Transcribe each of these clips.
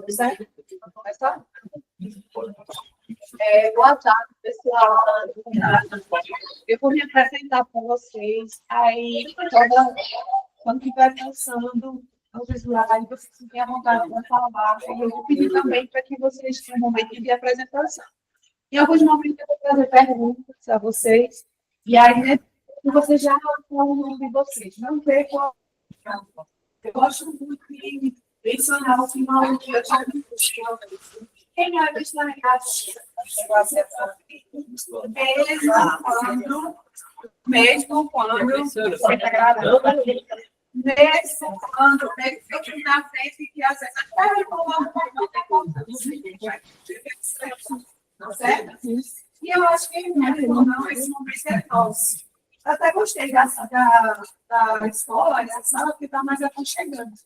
Certo? Vamos começar? Boa tarde, pessoal. Eu vou me apresentar para vocês. Aí, quando estiver pensando no visual, vocês fiquem à vontade para falar. Eu vou pedir também para que vocês tenham um momento de apresentação. Em alguns momentos, eu vou fazer perguntas a vocês. E aí, né, vocês já falam o nome de vocês. Não sei qual. Eu gosto muito de mencionar o final que eu já vi. Quem é que está em casa? Mesmo quando você está gravando, mesmo quando eu fico na frente que às vezes não certo? E eu acho que não, esse momento é nosso. Eu até gostei da escola, da sala, que está mais aconchegante.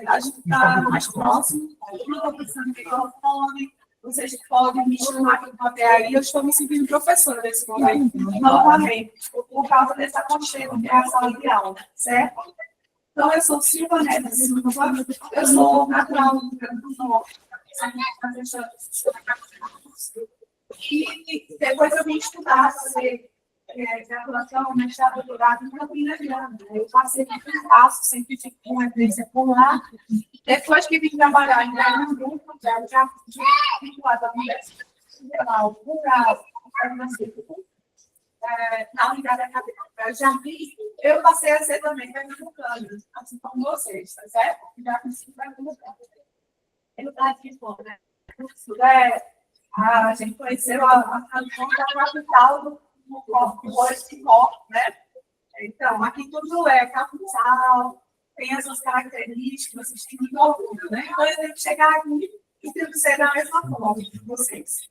A gente está mais próximo, não estou pensando em microfone, vocês podem me chamar até aí, eu estou me sentindo professora nesse momento, novamente, por causa desse aconchego que é a sala de aula, certo? Então, eu sou Silva Neto, eu sou natural do Rio Grande do Norte, e depois eu vim estudar, fazer graduação, mestrado, doutorado, em Campina Grande. Eu passei por um passo, sempre tive uma vivência por lá. Depois que vim trabalhar em Pernambuco, já vinculada à Universidade Federal Rural, farmacêutico, na unidade acadêmica Jardim, eu passei a ser também pernambucana, assim como vocês, tá certo? Já consigo pernambucana. Eu estava aqui fora, né? A gente conheceu a capital do corpo, né? Então, aqui tudo é capital, tem essas características, vocês têm muito orgulho, né? Então, eu tenho que chegar aqui e tenho que ser da mesma forma de vocês.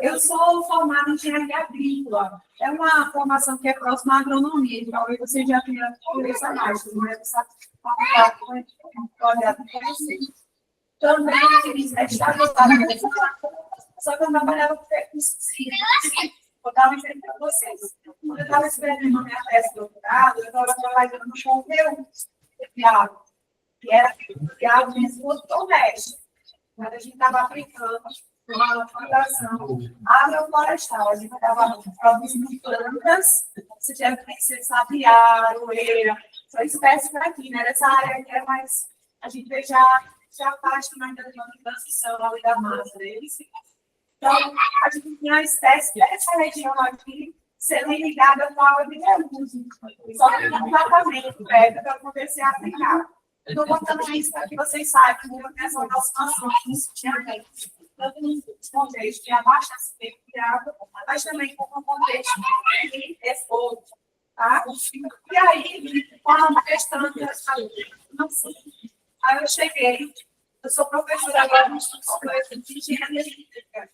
Eu sou formada em engenharia agrícola. É uma formação que é próxima à agronomia, talvez você já tenha conhecido mais, né? Também fiz mestrado, só que eu trabalhava com pesquisa. Eu estava dizendo para vocês, quando eu estava escrevendo a minha tese de doutorado, eu estava trabalhando no conteúdo de água, que era de água de esgoto doméstico. Quando a gente estava aplicando uma plantação agroflorestal, a gente estava produzindo plantas, você tinha que conhecer sabiá, aroeira, são espécies aqui, né? Nessa área que é mais, a gente vê já faz mais da transição ali da massa deles. Então, a gente tinha a espécie dessa região aqui sendo ligada com a água de reuso. Só que no tratamento prévio para poder ser aplicado. Estou contando isso para que vocês saibam que essa aproximação tanto no contexto de abastecimento de água, mas também com o contexto de esgoto. Tá? E aí, com a questão da saúde, aí eu cheguei, eu sou professora agora no Instituto de Engenharia Elétrica.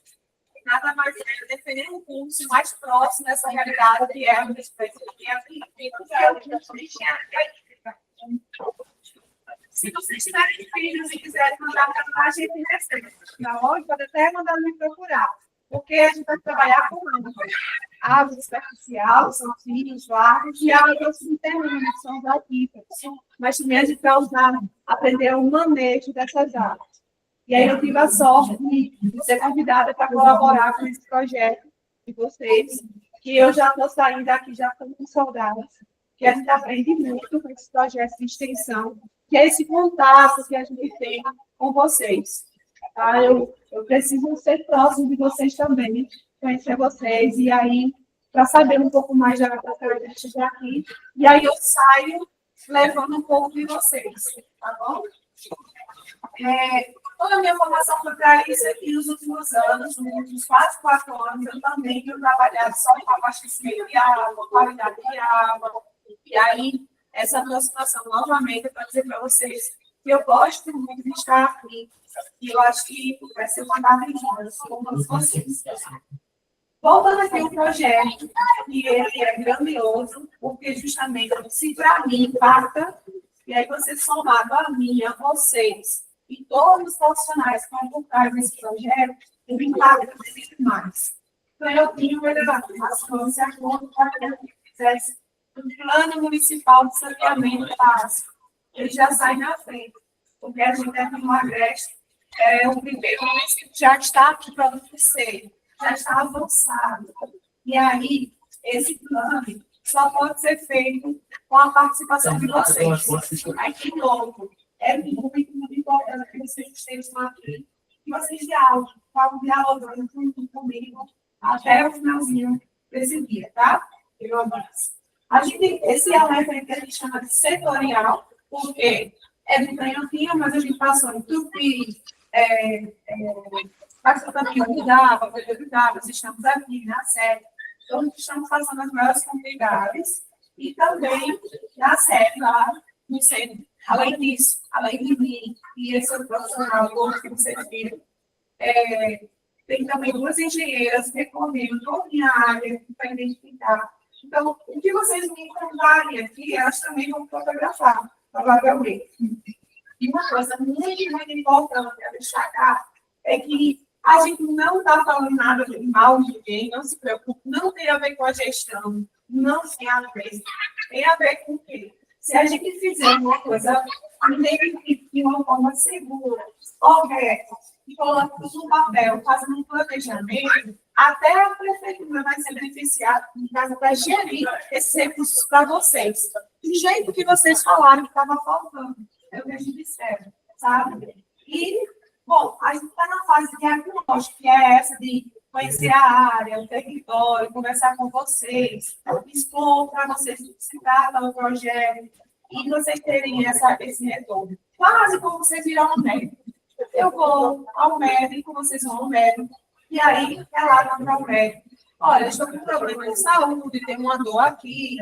Nada mais é defender um curso mais próximo dessa realidade que é a respeito da minha vida, que é o de engenharia elétrica. Se vocês tiverem filhos e quiserem mandar para cá, a gente recebe. Na hora, pode até mandar me procurar, porque a gente vai trabalhar com água superficial, são fios, largos, e água subterrânea, que são os aquíferos. Mas também a gente vai aprender o manejo dessas águas. E aí eu tive a sorte de ser convidada para colaborar com esse projeto de vocês, que eu já estou saindo daqui, já estou com saudades, que a gente aprende muito com esse projeto de extensão, que é esse contato que a gente tem com vocês. Tá? Eu preciso ser próximo de vocês também, conhecer vocês, e aí, para saber um pouco mais da característica aqui, e aí eu saio levando um pouco de vocês, tá bom? Toda a minha formação foi para isso aqui nos últimos anos, nos últimos quase 4 anos, eu também tenho trabalhado só com abastecimento de água, qualidade de água, e aí, essa aproximação, novamente, para dizer para vocês que eu gosto muito de estar aqui, e eu acho que vai ser uma maravilha com todos vocês. Voltando aqui ao projeto, que ele é grandioso, porque justamente, se para mim, parta, e aí vocês somado a mim, a vocês, e todos os profissionais que vão por nesse projeto, eu vim para mais. Então, eu tenho as coisas de acordo com aquilo que fizesse um plano municipal de saneamento básico. Ele já sai na frente. porque a gente aqui no Agreste, o primeiro município já está aqui para acontecer, já está avançado. E aí, esse plano só pode ser feito com a participação de vocês. Aí, de novo, é muito importante que vocês estejam aqui, que vocês dialogando junto comigo até o finalzinho desse dia, tá? Esse é um evento que a gente chama de setorial, porque é de Canhotinha, mas a gente passou em Tupi, passou também em Udava, nós estamos aqui na sede, então estamos fazendo as maiores comunidades, e também na sede lá no centro. Além disso, além de mim e esse outro profissional que vocês viram, tem também duas engenheiras recorrendo toda a minha área para identificar. Então, o que vocês me encontrarem aqui, elas também vão fotografar, provavelmente. E uma coisa muito importante a destacar é que a gente não está falando nada de mal de ninguém, não se preocupe, não tem a ver com a gestão, não tem a ver. Tem a ver com o quê? Se a gente fizer uma coisa de uma forma segura, correta, e coloca tudo no papel, fazendo um planejamento, até a prefeitura vai ser beneficiada em casa para gerir esses recursos para vocês. Do jeito que vocês falaram que estava faltando. É o que a gente espera, sabe? E, bom, a gente está na fase de diagnóstico, que é essa de conhecer a área, o território, conversar com vocês, expor para vocês o que se trata do projeto, e vocês terem esse retorno. Quase como vocês viram no médico. Eu vou ao médico, vocês vão ao médico, e aí relatam para o médico. Olha, eu estou com um problema de saúde, tenho uma dor aqui,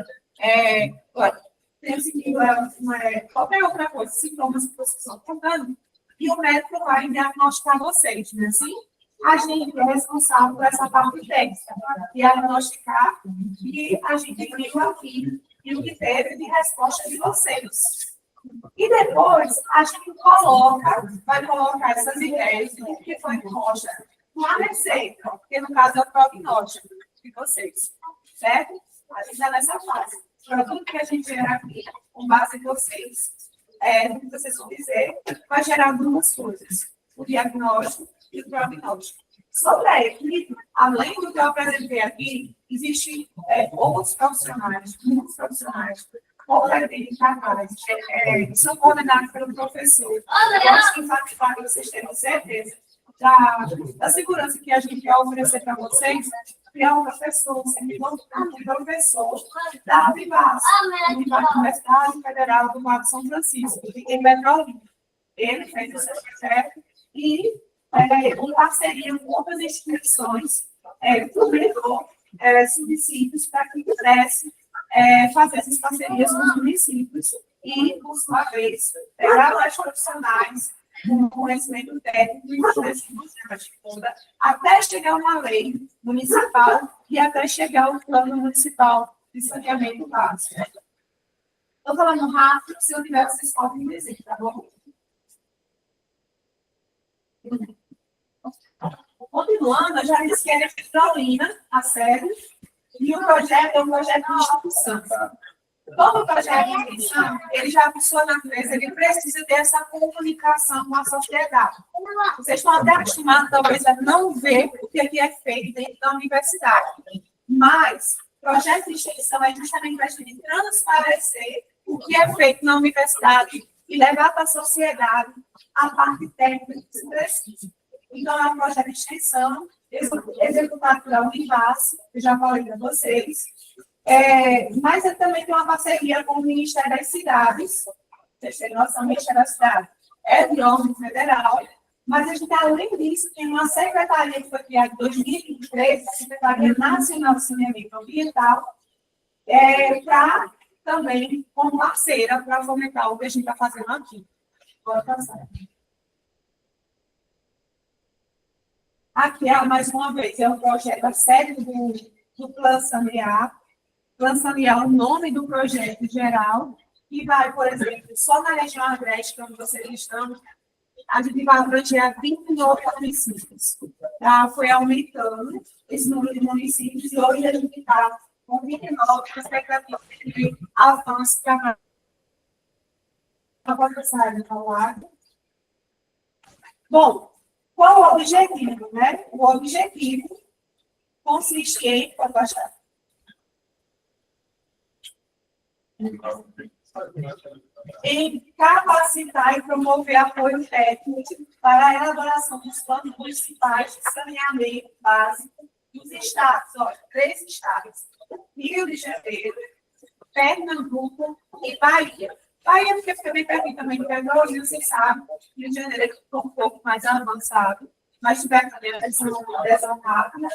qualquer outra coisa, sintomas que vocês estão tratando, e o médico vai diagnosticar vocês, né? Assim, a gente é responsável por essa parte técnica, diagnosticar, e a gente viu aqui e o que teve de resposta de vocês. E depois, a gente vai colocar essas ideias do que foi posta uma receita, porque no caso é o prognóstico de vocês, certo? A gente está nessa fase. Para tudo que a gente gera aqui, com base em vocês, no que vocês vão dizer, vai gerar duas coisas: o diagnóstico e o prognóstico. Sobre a equipe, além do que eu apresentei aqui, existem outros profissionais, muitos profissionais, são coordenados pelo professor. Eu acho que para vocês terem certeza da segurança que a gente quer oferecer para vocês, é um professor, um professor da Vivaz, Universidade Federal do Vale de São Francisco, em Petrolina. Ele fez o seu projeto e, em parceria com outras instituições, publicou subsídios para que pudesse fazer essas parcerias com os municípios e, por sua vez, pegar mais profissionais com conhecimento técnico e toda, até chegar uma lei municipal e até chegar o plano municipal de saneamento básico. Estou falando rápido, se eu tiver, vocês podem me dizer, tá bom? Continuando, eu já disse que é Petrolina, a sede, e o projeto é um projeto de instituição. Todo projeto de instituição, ele já, por sua natureza, ele precisa ter essa comunicação com a sociedade. Vocês estão até acostumados, talvez, a não ver o que é feito dentro da universidade. Mas, projeto de instituição é justamente para transparecer o que é feito na universidade e levar para a sociedade a parte técnica que se precisa. Então, é um projeto de extensão, executado pela Univas, que já falei para vocês, mas eu também tenho uma parceria com o Ministério das Cidades, vocês têm noção, o Ministério das Cidades é de órgão federal, mas a gente, além disso, tem uma secretaria que foi criada em 2023, a Secretaria Nacional de Saneamento Ambiental, para também, como parceira, para fomentar o que a gente está fazendo aqui. Bora passar. Aqui, mais uma vez, é um projeto, a série do Plano Sanear. Plano Sanear é o nome do projeto geral, que vai, por exemplo, só na região agreste, onde vocês estão, a gente vai abranger 29 municípios. Tá? Foi aumentando esse número de municípios, e hoje a gente está com 29, com expectativa de avanço para a passagem ao lado. Bom, qual o objetivo, né? O objetivo consiste em, pode baixar, em capacitar e promover apoio técnico para a elaboração dos planos municipais de saneamento básico dos estados, olha, 3 estados, Rio de Janeiro, Pernambuco e Bahia. Bahia, porque fica bem pertinho também do Brasil, vocês sabem, Rio de Janeiro é um pouco mais avançado, mas tiver também a decisão rápida.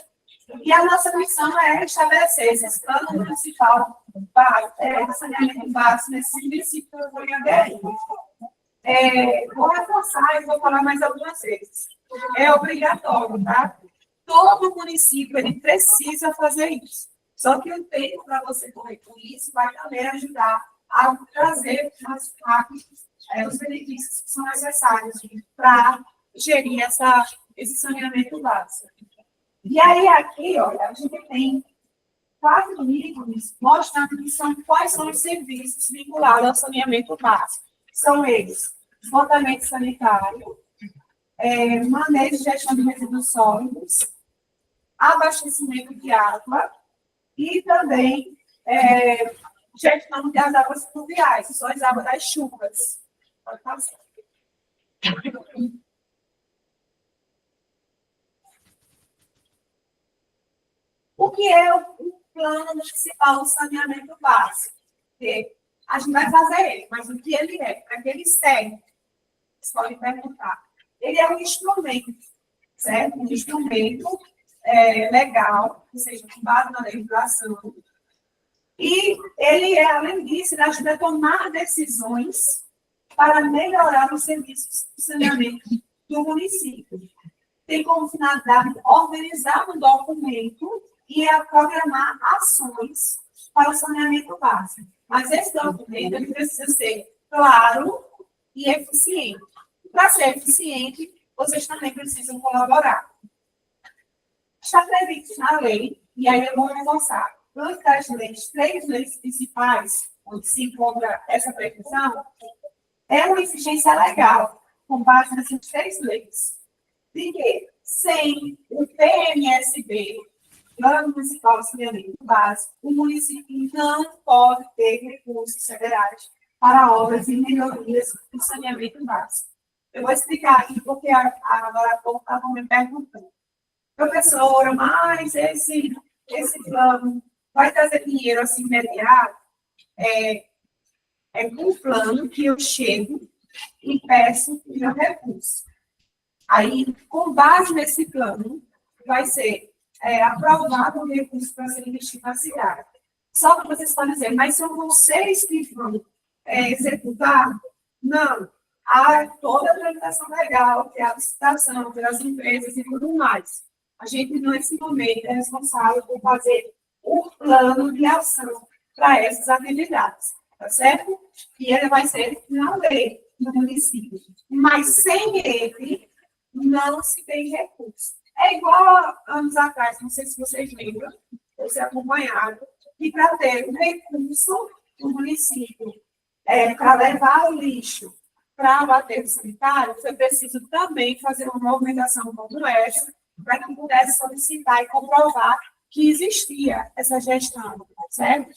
E a nossa missão é estabelecer esse plano municipal de saneamento básico nesse município que eu vou aderir. Vou reforçar e vou falar mais algumas vezes. É obrigatório, tá? Todo município ele precisa fazer isso. Só que o tempo para você correr com isso vai também ajudar a trazer mais rápido os benefícios que são necessários para gerir esse saneamento básico. E aí, aqui, olha, a gente tem 4 livros mostrando quais são os serviços vinculados ao saneamento básico. São eles: esgotamento sanitário, manejo e gestão de resíduos sólidos, abastecimento de água e também gestão das águas pluviais, que são as águas das chuvas. Pode passar. O que é o plano municipal de saneamento básico? A gente vai fazer ele, mas o que ele é? Para que ele serve? Vocês podem perguntar. Ele é um instrumento, certo? Um instrumento legal, ou seja, com base na legislação. E ele além disso, ele ajuda a tomar decisões para melhorar os serviços de saneamento do município. Tem como finalidade organizar um documento e programar ações para o saneamento básico. Mas esse documento ele precisa ser claro e eficiente. Para ser eficiente, vocês também precisam colaborar. Está previsto na lei, e aí eu vou reforçar, antes das leis, 3 leis principais, onde se encontra essa previsão, é uma exigência legal, com base nessas 3 leis. De que, sem o PMSB, Plano Municipal de Saneamento Básico, o município não pode ter recursos federais para obras e melhorias do saneamento básico. Eu vou explicar aqui, porque agora há pouco estavam me perguntando. Professora, mas esse plano vai trazer dinheiro assim imediato? É um plano que eu chego e peço o meu recurso. Aí, com base nesse plano, vai ser aprovado o recurso para ser investido na cidade. Só que vocês podem dizer, mas são vocês que vão executar? Não. Há toda a tramitação legal, que é a licitação pelas empresas e tudo mais. A gente, nesse momento, é responsável por fazer o plano de ação para essas atividades, tá certo? E ele vai ser na lei do município. Mas sem ele, não se tem recurso. É igual anos atrás, não sei se vocês lembram, ou se acompanharam, que para ter um recurso do município para levar o lixo para o aterro sanitário, foi preciso também fazer uma movimentação como essa, para que pudesse solicitar e comprovar que existia essa gestão, certo?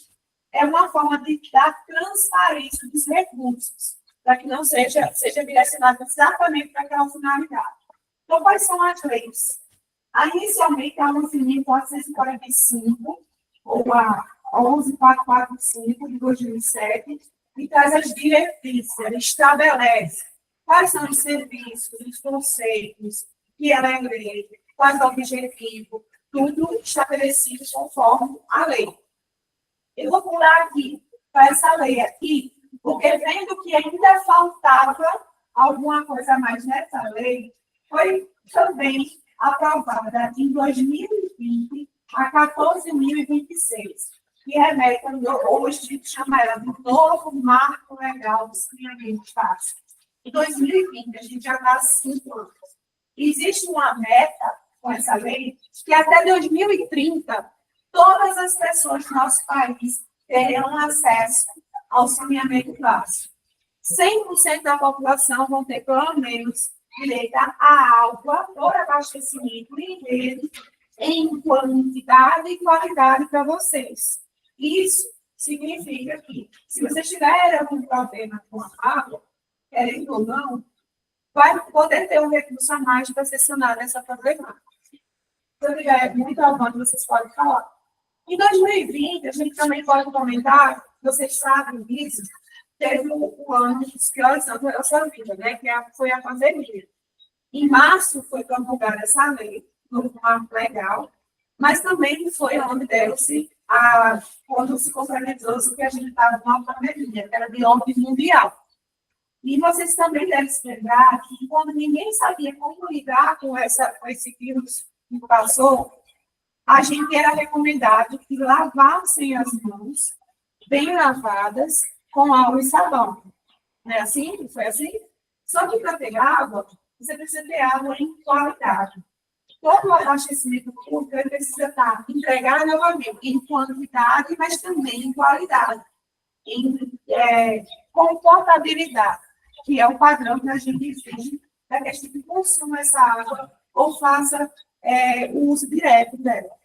É uma forma de dar transparência dos recursos, para que não seja direcionado exatamente para aquela finalidade. Então, quais são as leis? Inicialmente, a 11.445, ou a 11.445 de 2007, e traz as diretrizes, ela estabelece quais são os serviços, os conceitos que ela é lei, quais são os objetivos, tudo estabelecido conforme a lei. Eu vou pular aqui para essa lei aqui, porque vendo que ainda faltava alguma coisa a mais nessa lei, foi também aprovada em 2020 a 14.026, que remete hoje, chama ela do novo marco legal do saneamento básico. Em 2020, a gente já está há 5 anos. Existe uma meta com essa lei que até 2030, todas as pessoas do nosso país terão acesso ao saneamento básico. 100% da população vão ter, pelo menos, direito à água, por abastecimento e rede, em quantidade e qualidade para vocês. Isso significa que, se vocês tiverem algum problema com a água, querendo ou não, vai poder ter um recurso a mais para solucionar essa problemática. Se eu tiver muito avanço, vocês podem falar. Em 2020, a gente também pode comentar, vocês sabem disso, teve um ano dos piores anos da nossa vida, né? Foi a pandemia. Em março foi promulgada essa lei, no marco legal, mas também foi onde deu-se quando se concretizou o que a gente estava numa pandemia, que era de ordem mundial. E vocês também devem se lembrar que quando ninguém sabia como lidar com esse vírus que passou, a gente era recomendado que lavassem as mãos, bem lavadas, com água e sabão. Não é assim? Foi assim? Só que para ter água, você precisa ter água em qualidade. Todo o abastecimento público precisa estar entregado novamente em quantidade, mas também em qualidade, com portabilidade, que é o padrão que a gente exige para que a gente consuma essa água ou faça o uso direto dela.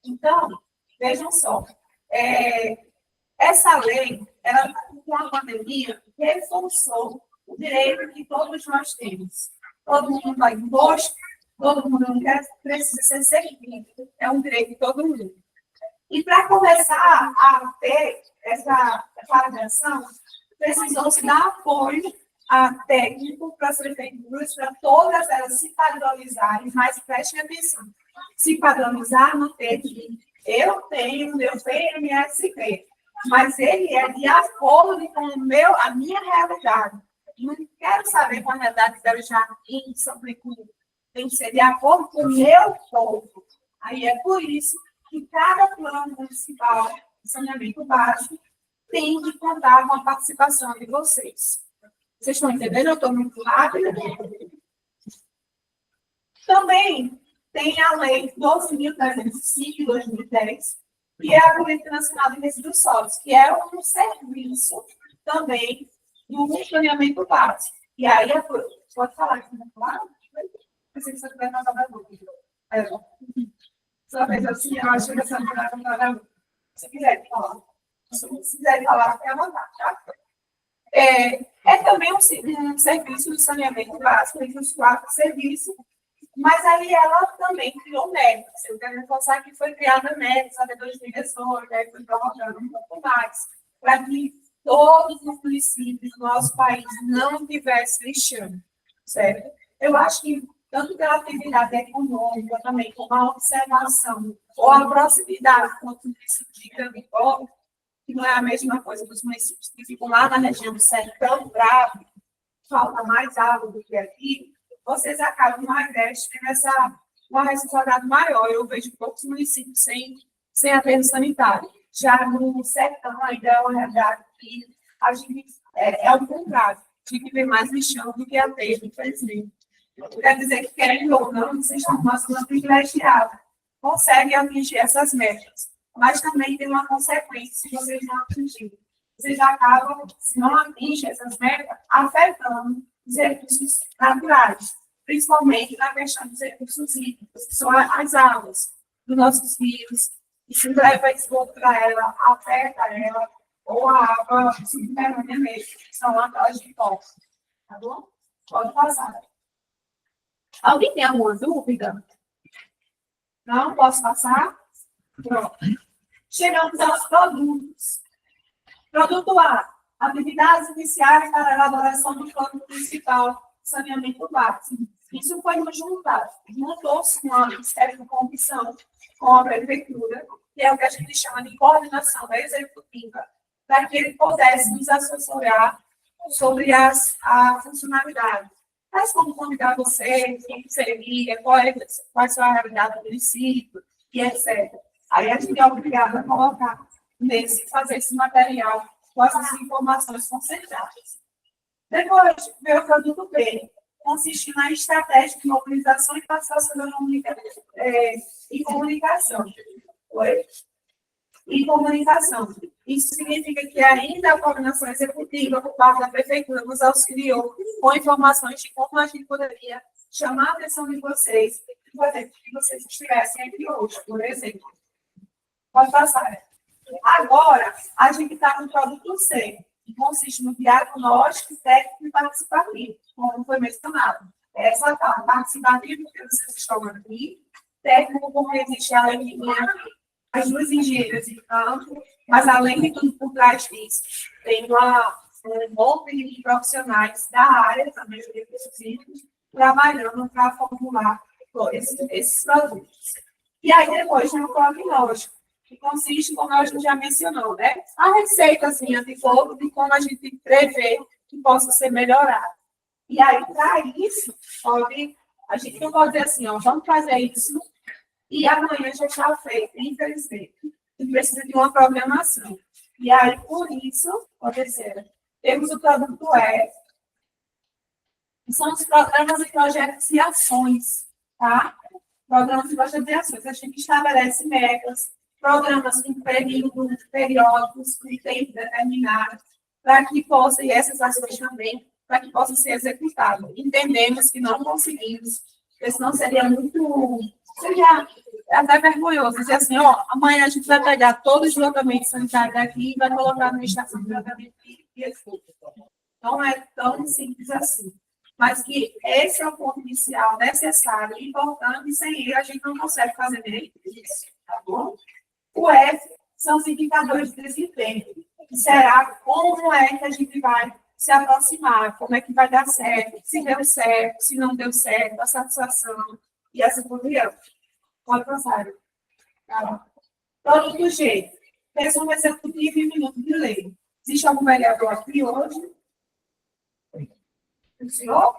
Então, vejam só, essa lei, ela, com a pandemia, reforçou o direito que todos nós temos. Todo mundo vai em posto, todo mundo precisa ser servido. É um direito de todo mundo. E para começar a ter essa avaliação, precisou-se dar apoio a técnico para as prefeituras, para todas elas se padronizarem, mas prestem atenção. Se padronizar no ter que eu tenho meu PMSP, mas ele é de acordo com a minha realidade. Não quero saber com a realidade da Jardim, São Francisco. Tem que ser de acordo com o meu povo. Aí é por isso que cada plano municipal de saneamento básico tem de contar com a participação de vocês. Vocês estão entendendo? Eu estou muito rápida. Também tem a Lei 12.305 de 2010, que é a Política Nacional de Resíduos Sólidos, que é um serviço também do saneamento básico. E aí, pode falar aqui, não claro? Pensei que você vai mandar para dúvida. Só fez assim, eu acho que essa não. Se quiser falar. Se quiser falar, é à vontade, tá? É também um serviço de saneamento básico, entre os 4 serviços, mas aí ela também criou méritos. Eu quero reforçar que foi criada méritos até 2018, aí foi prorrogando um pouco mais, para que todos os municípios do nosso país não tivessem lixão, certo? Eu acho que, tanto pela atividade econômica também, como a observação, ou a proximidade com o município de Cambicó, que não é a mesma coisa dos municípios que ficam lá na região do Sertão Bravo, falta mais água do que aqui, vocês acabam no Agreste tendo uma responsabilidade maior. Eu vejo poucos municípios sem aterro sanitário. Já no Sertão, ainda é uma realidade que a gente é o contrário. A gente vê mais lixão do que aterro, infelizmente. Quer dizer que, querendo ou não, vocês estão numa zona privilegiada, conseguem atingir essas metas. Mas também tem uma consequência se vocês não atingirem. Vocês acabam, se não atingem essas metas, afetando os recursos naturais, principalmente na questão dos recursos hídricos, que são as águas dos nossos rios, e se leva esgoto para ela, afeta ela, ou a água subterrânea mesmo, que são aquelas de poço. Tá bom? Pode passar. Alguém tem alguma dúvida? Não? Posso passar? Pronto. Chegamos aos produtos. Produto A. Atividades iniciais para a elaboração do plano municipal de saneamento básico. Isso foi juntou-se uma comissão com a prefeitura, que é o que a gente chama de coordenação da executiva, para que ele pudesse nos assessorar sobre a funcionalidade. Mas como convidar vocês, quem seria, qual são a realidade do município, e etc. Aí a gente é obrigado a colocar fazer esse material com essas informações concentradas. Depois, veio o produto B, consiste na estratégia de mobilização e participação e comunicação. E comunicação. Isso significa que ainda a coordenação executiva, por parte da prefeitura, nos auxiliou com informações de como a gente poderia chamar a atenção de vocês, fazer com que vocês estivessem aqui hoje, por exemplo. Pode passar. Agora, a gente está no produto C, que consiste no diagnóstico técnico e participativo, como foi mencionado. Essa parte participativa que vocês estão aqui, técnico, como existe a lei de as duas engenheiras de campo, mas além de tudo, por trás disso, tem um monte de profissionais da área, também de recursos trabalhando para formular esses produtos. E aí, depois, tem o prognóstico, que consiste, como a gente já mencionou, né? A receitazinha de fogo de como a gente prevê que possa ser melhorado. E aí, para isso, a gente não pode dizer assim, ó, vamos fazer isso e amanhã já está feito, infelizmente. Precisa de uma programação. E aí, por isso, temos o produto E, que são os programas e projetos e ações, tá? Programas e projetos e ações. A gente estabelece metas, programas com períodos, com tempo determinado, para que possam, e essas ações também, para que possam ser executadas. Entendemos que não conseguimos, porque senão seria até vergonhoso dizer assim, ó, amanhã a gente vai pegar todos os lotamentos sanitários daqui e vai colocar na estação de tratamento e escuta. Não é tão simples assim. Mas que esse é o ponto inicial necessário, importante, e sem ele a gente não consegue fazer nem isso, tá bom? O F são os indicadores de desempenho, que será como é que a gente vai se aproximar, como é que vai dar certo, se não deu certo, a satisfação, e assim por diante. Pode passar. Tá. Produto G, resumo executivo e minuto de lei. Existe algum vereador aqui hoje? O senhor?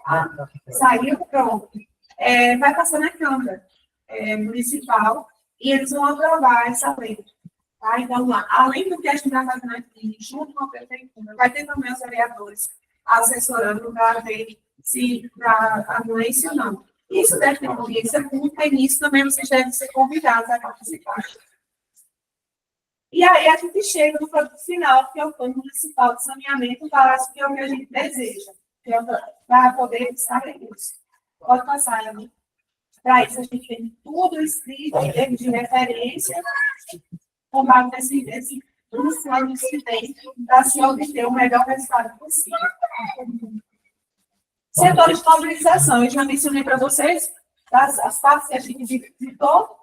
Saiu? Pronto. Vai passar na Câmara Municipal e eles vão aprovar essa lei. Tá? Então, além do que a gente está fazendo aqui, junto com a prefeitura, vai ter também os vereadores assessorando para ver se a doença ou não. Isso deve ter audiência pública e nisso também vocês devem ser convidados a participar. E aí a gente chega no produto final, que é o Plano Municipal de Saneamento Básico, que é o que a gente deseja, que é para poder estar isso. Pode passar, Ana. Para isso, a gente tem tudo escrito em termos de referência, com base nesse plano incidente, para se obter o melhor resultado possível. Setores de mobilização, eu já mencionei para vocês as partes que a gente visitou,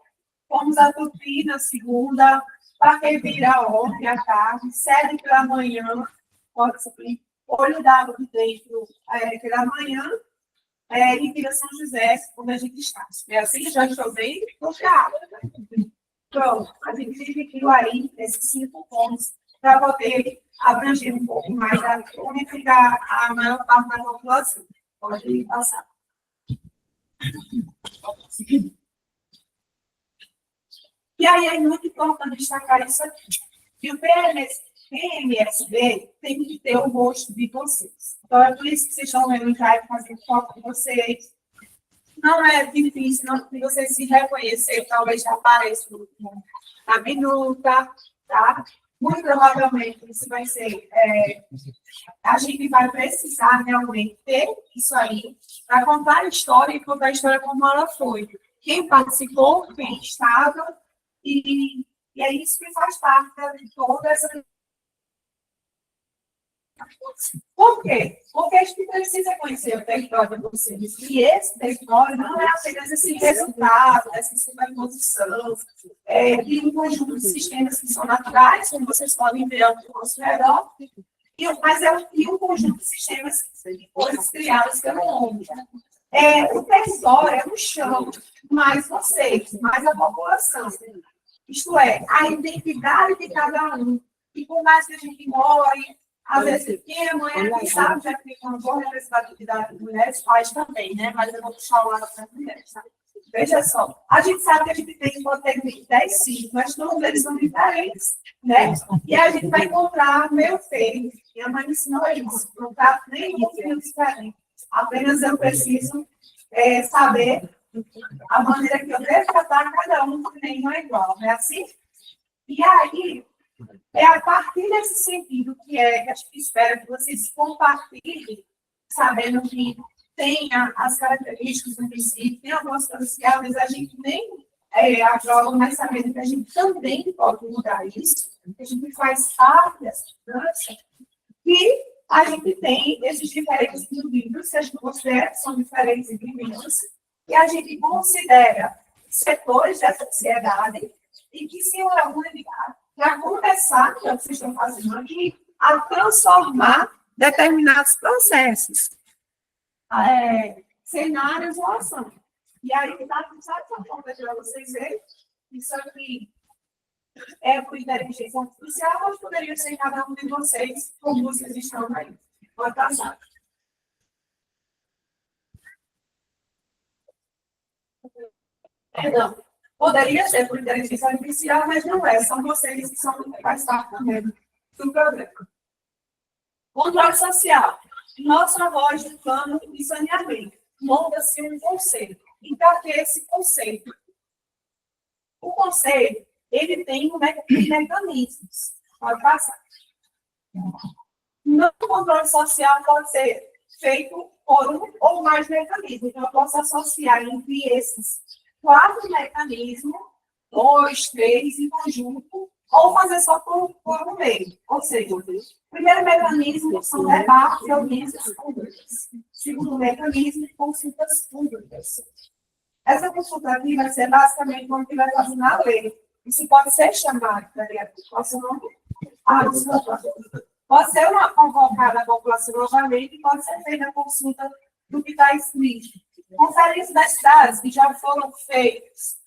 fomos a Tupi na segunda, Paquevira ontem à tarde, sede pela manhã, pode ser Olho d'Água de dentro pela manhã, e Vila São José, onde a gente está. É assim, já estou bem puxado. Pronto, a gente dividiu aí esses 5 pontos para poder abranger um pouco mais, unificar a maior parte da população. Pode passar. E aí é muito importante destacar isso aqui. Que o PMSB tem que ter o rosto de vocês. Então, é por isso que vocês estão vendo já fazendo foto de vocês. Não é difícil, não, se vocês se reconhecerem, talvez já apareça na minuta, tá? Muito provavelmente isso vai ser. A gente vai precisar realmente ter isso aí para contar a história e contar a história como ela foi. Quem participou, quem estava, e é isso que faz parte de toda essa. Por quê? Porque a gente precisa conhecer o território de vocês. E esse território não é apenas esse resultado, essa superposição, de um conjunto de sistemas que são naturais, como vocês podem ver ao nosso redor, mas é um conjunto de sistemas de coisas criadas pelo homem. O território é o chão, mais vocês, mais a população. Isto é, a identidade de cada um. E por mais que a gente more, às vezes, quem é mãe aqui sabe, já que tem uma boa representatividade de mulheres, pais também, né? Mas eu vou puxar o lado para as mulheres, tá? Veja só, a gente sabe que a gente tem pode ter 10 filhos, mas todos eles são diferentes, né? E a gente vai encontrar meu filho, e a mãe me ensinou isso, não está nem um filho diferente. Apenas eu preciso saber a maneira que eu devo tratar cada um, porque nenhum é igual, não é assim? E aí, É a partir desse sentido que a gente espera que vocês compartilhem, sabendo que tem as características do princípio, tem algumas coisas que às vezes a gente nem aprova, mas sabendo que a gente também pode mudar isso, que a gente faz parte dessa mudança, e a gente tem esses diferentes indivíduos, que a gente considera que são diferentes indivíduos, e a gente considera setores dessa sociedade e que se reúnem para começar, que é o que vocês estão fazendo aqui, a transformar determinados processos, cenários ou ação. E aí, dá essa forma para vocês verem, isso aqui é por inteligência artificial, mas poderia ser cada um de vocês, como vocês estão aí. Pode passar. Perdão. Poderia ser por inteligência artificial, mas não é. São vocês que faz parte também do programa. Controle social. Nossa voz de plano de saneamento. Monta-se um conceito. E para que esse conceito? O conceito, ele tem mecanismos. Pode passar. No controle social pode ser feito por um ou mais mecanismos. Então, eu posso associar entre esses 4 mecanismos, 2, 3 em conjunto, ou fazer só por um meio. Ou seja, o primeiro mecanismo são debates e audiências públicas. Segundo mecanismo, consultas públicas. Essa consulta aqui vai ser basicamente como que vai fazer na lei. Isso pode ser chamado, qual é o seu nome? Pode ser uma convocada a população novamente e pode ser feita a consulta do que está escrito. Conferências das cidades que já foram feitas.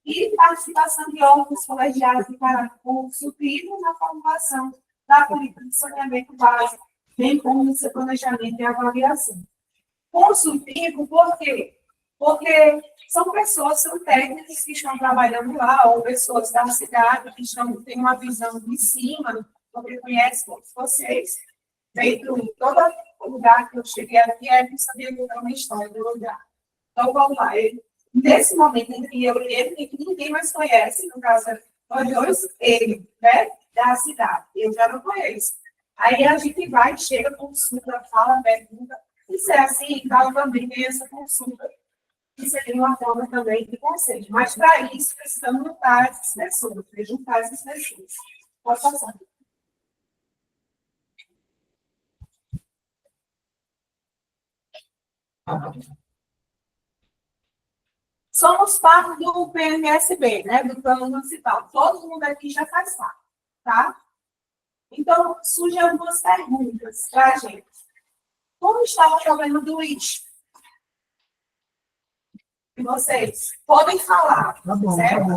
E participação de órgãos colegiados de caráter consultivo na formulação da política de saneamento básico, bem como no seu planejamento e avaliação. Consultivo, por quê? Porque são pessoas, são técnicos que estão trabalhando lá, ou pessoas da cidade que têm uma visão de cima, porque conhecem vocês, feito em todo lugar que eu cheguei aqui, não sabia contar uma história do lugar. Então, vamos lá. Nesse momento entre eu e ele, que ninguém mais conhece, no caso, nós dois, ele, né, da cidade. Eu já não conheço. Aí a gente vai, chega, consulta, fala, pergunta. E se é assim, então também tem essa consulta. E seria uma forma também de conselho. Mas, para isso, precisamos juntar essas pessoas. Juntar essas pessoas. Pode passar. Somos parte do PMSB, né, do Plano Municipal. Todo mundo aqui já faz parte, tá? Então, surgem algumas perguntas para a gente. Como está o problema do lixo? E vocês podem falar, certo?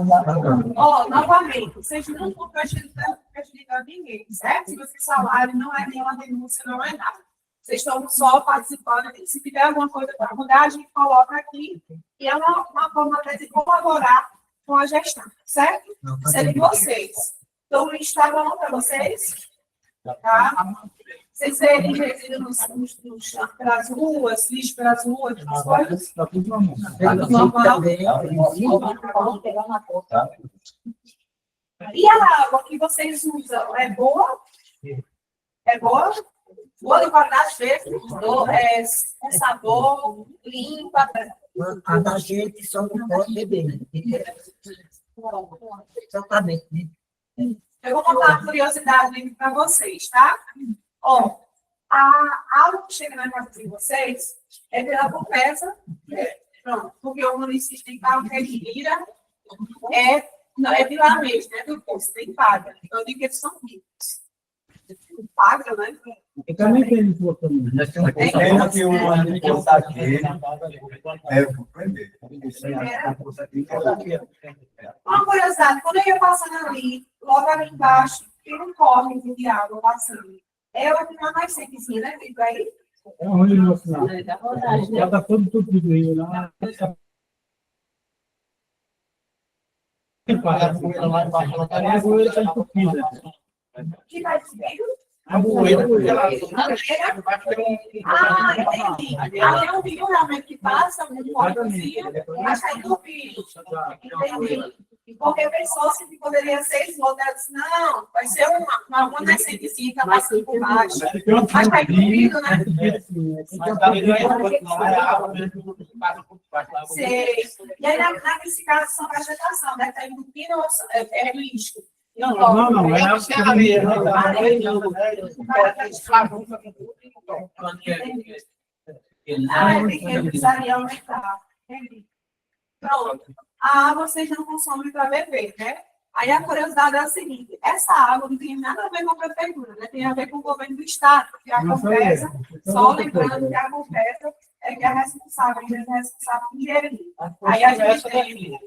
Novamente, vocês não estão prejudicando ninguém, certo? Se vocês falarem, não é nenhuma denúncia, não é nada. Vocês estão só participando. Se tiver alguma coisa para mudar, a gente coloca aqui. E é uma forma de colaborar com a gestão, certo? Isso é de vocês. Então, está bom para vocês? Tá? Vocês verem resíduos pelas ruas, lixo pelas ruas, as coisas? Está tudo normal. E a água que vocês usam é boa? É boa? Boa de qualidade mesmo? Com sabor, limpa? A da gente só não pode beber, né? Exatamente, né? Eu vou contar uma curiosidade para vocês, tá? Ó, a água que chega na casa de vocês é pela Copesa, pronto, porque o município tem carro que ele vira, é de lá mesmo, né, do posto, tem paga. Então, eu digo que eles são ricos. Paga, né? Eu também tenho um pouco também. Tem que o ano que eu está aqui, Uma curiosidade, quando eu ia passando ali, logo ali embaixo, tem um córrego de água passando. É o que mais sequezinho, né? Fica aí. É onde no final. Já está todo tudo lá. Lá embaixo, ela está ali, ela está entupida. Que vai subir? A bueira. Entendi. Aí eu vi realmente que passa, muito fortezinho, mas está entupido. Entendi. E qualquer pessoa que poderia ser esgotada, disse, não, vai ser uma nascentezinha que passa por baixo. Mas está incluído, né? Sei. E aí, nesse caso, são vegetação, deve estar entupindo ou é lixo. Não, é a Precisaria aumentar. Pronto. A água vocês não consomem para beber, né? Aí a curiosidade é a seguinte: essa água não tem nada a ver com a prefeitura, né? Tem a ver com o governo do estado, que a Compesa, só lembrando que a Compesa é que é responsável, é responsável por gerir. Aí a gente tem.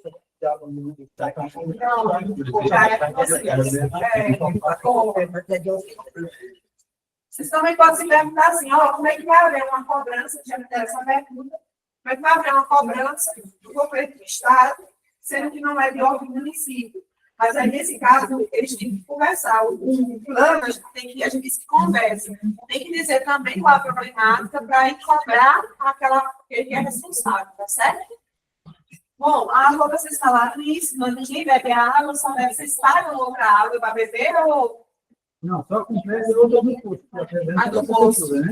Vocês também podem se perguntar assim, ó, como é que vai haver uma cobrança, já me deram essa pergunta, como é que vai haver uma cobrança do governo do estado, sendo que não é de órgão do município. Mas aí, nesse caso, eles têm que conversar. O plano, a gente disse que conversa. Tem que dizer também qual a problemática para ir cobrar aquela que é responsável, tá certo? Bom, a água, vocês falaram isso, mas ninguém bebe água, só deve vocês pagam outra água para beber ou... Não, só com preço ou do posto.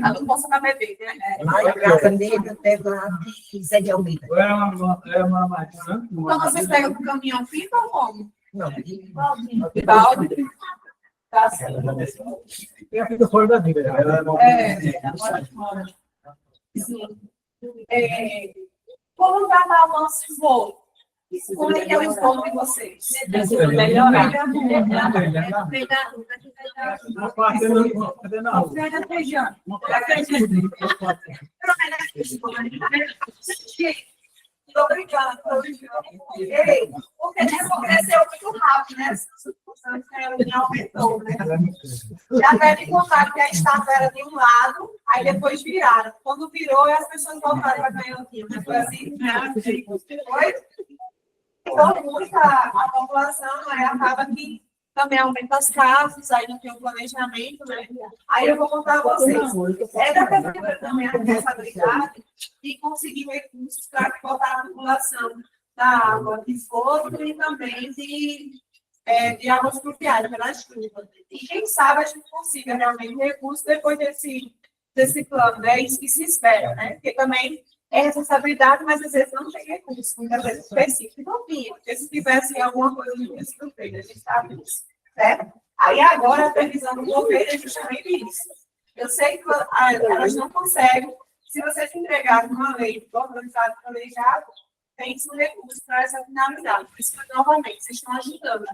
A do poço para beber, né? Lá em Caneira, pega lá de Zé de Almeida. É uma maçã. Então, vocês pegam com o caminhão pipa ou como? Não, De balde? Tá certo. E a fica fora da vida. Sim. Como vai dar o nosso voo? Como é que é o voo de vocês? Melhorar. Estou brincando. Porque cresceu muito rápido, né? Aumentou, né? Já deve contar que a estátua era de um lado, aí depois viraram. Quando virou, as pessoas voltaram para ganhar o time. Foi assim? Foi? Então, a população acaba que também aumenta as casas, aí não tem um planejamento, né? Aí eu vou contar a vocês. É da prefeitura também a responsabilidade de conseguir recursos para botar a população da água de esgoto e também de águas pluviais pela chuva. E quem sabe a gente consiga realmente recursos depois desse plano, né? Isso que se espera, né? Porque também é responsabilidade, mas às vezes não tem recurso, muitas vezes específico, não tinha, porque se tivesse alguma coisa no início do feito, a gente sabe disso, certo? Aí agora a previsão do governo é justamente isso. Eu sei que elas não conseguem, se vocês entregarem uma lei organizada e planejada, tem que ser um recurso para essa finalidade. Por isso que, novamente, vocês estão ajudando,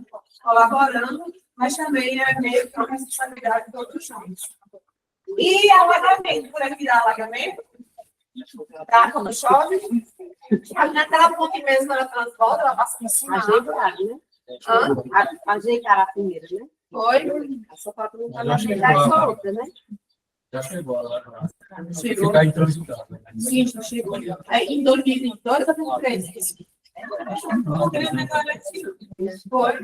colaborando, mas também é meio que uma responsabilidade de todos nós. E alagamento, por aqui dá alagamento? Tá, quando chove, naquela ponte mesmo, ela transborda, ela passa por cima. Ajeitar, né? Ajeitar a primeira, né? Foi. Essa foto não está ajeitar essa outra, né? Já chegou lá. Chegou. Ficar intransitado. Sim, já chegou. Em 2022 ou 2023? Foi.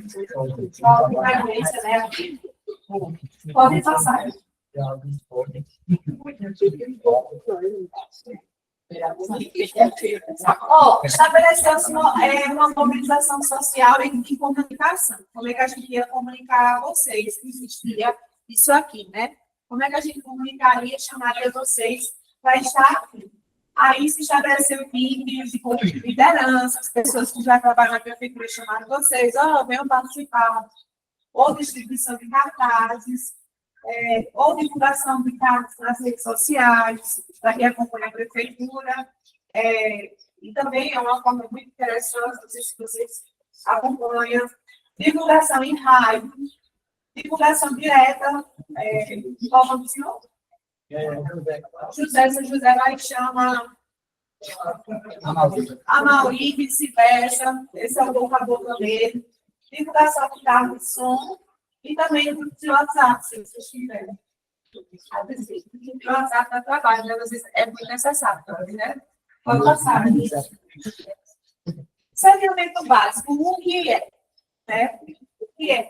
Pode passar. Estabeleceu-se uma mobilização social e comunicação. Como é que a gente ia comunicar a vocês que existia isso aqui, né? Como é que a gente comunicaria, chamaria vocês para estar aqui? Aí se estabeleceu vídeos de liderança, as pessoas que já trabalham na prefeitura chamaram vocês, venham participar, ou distribuição de cartazes, ou divulgação de cartas nas redes sociais, para quem acompanha a prefeitura, e também é uma forma muito interessante, não sei se vocês acompanham, divulgação em rádio, divulgação direta, qual o nome do senhor? José vai chama a Mauri, vice-versa, esse é o boca a boca dele, divulgação de carro de som, e também do WhatsApp, se vocês tiverem. O WhatsApp dá trabalho, mas às vezes é muito necessário, né? Pode passar. Saneamento básico, o que é? Né? O que é?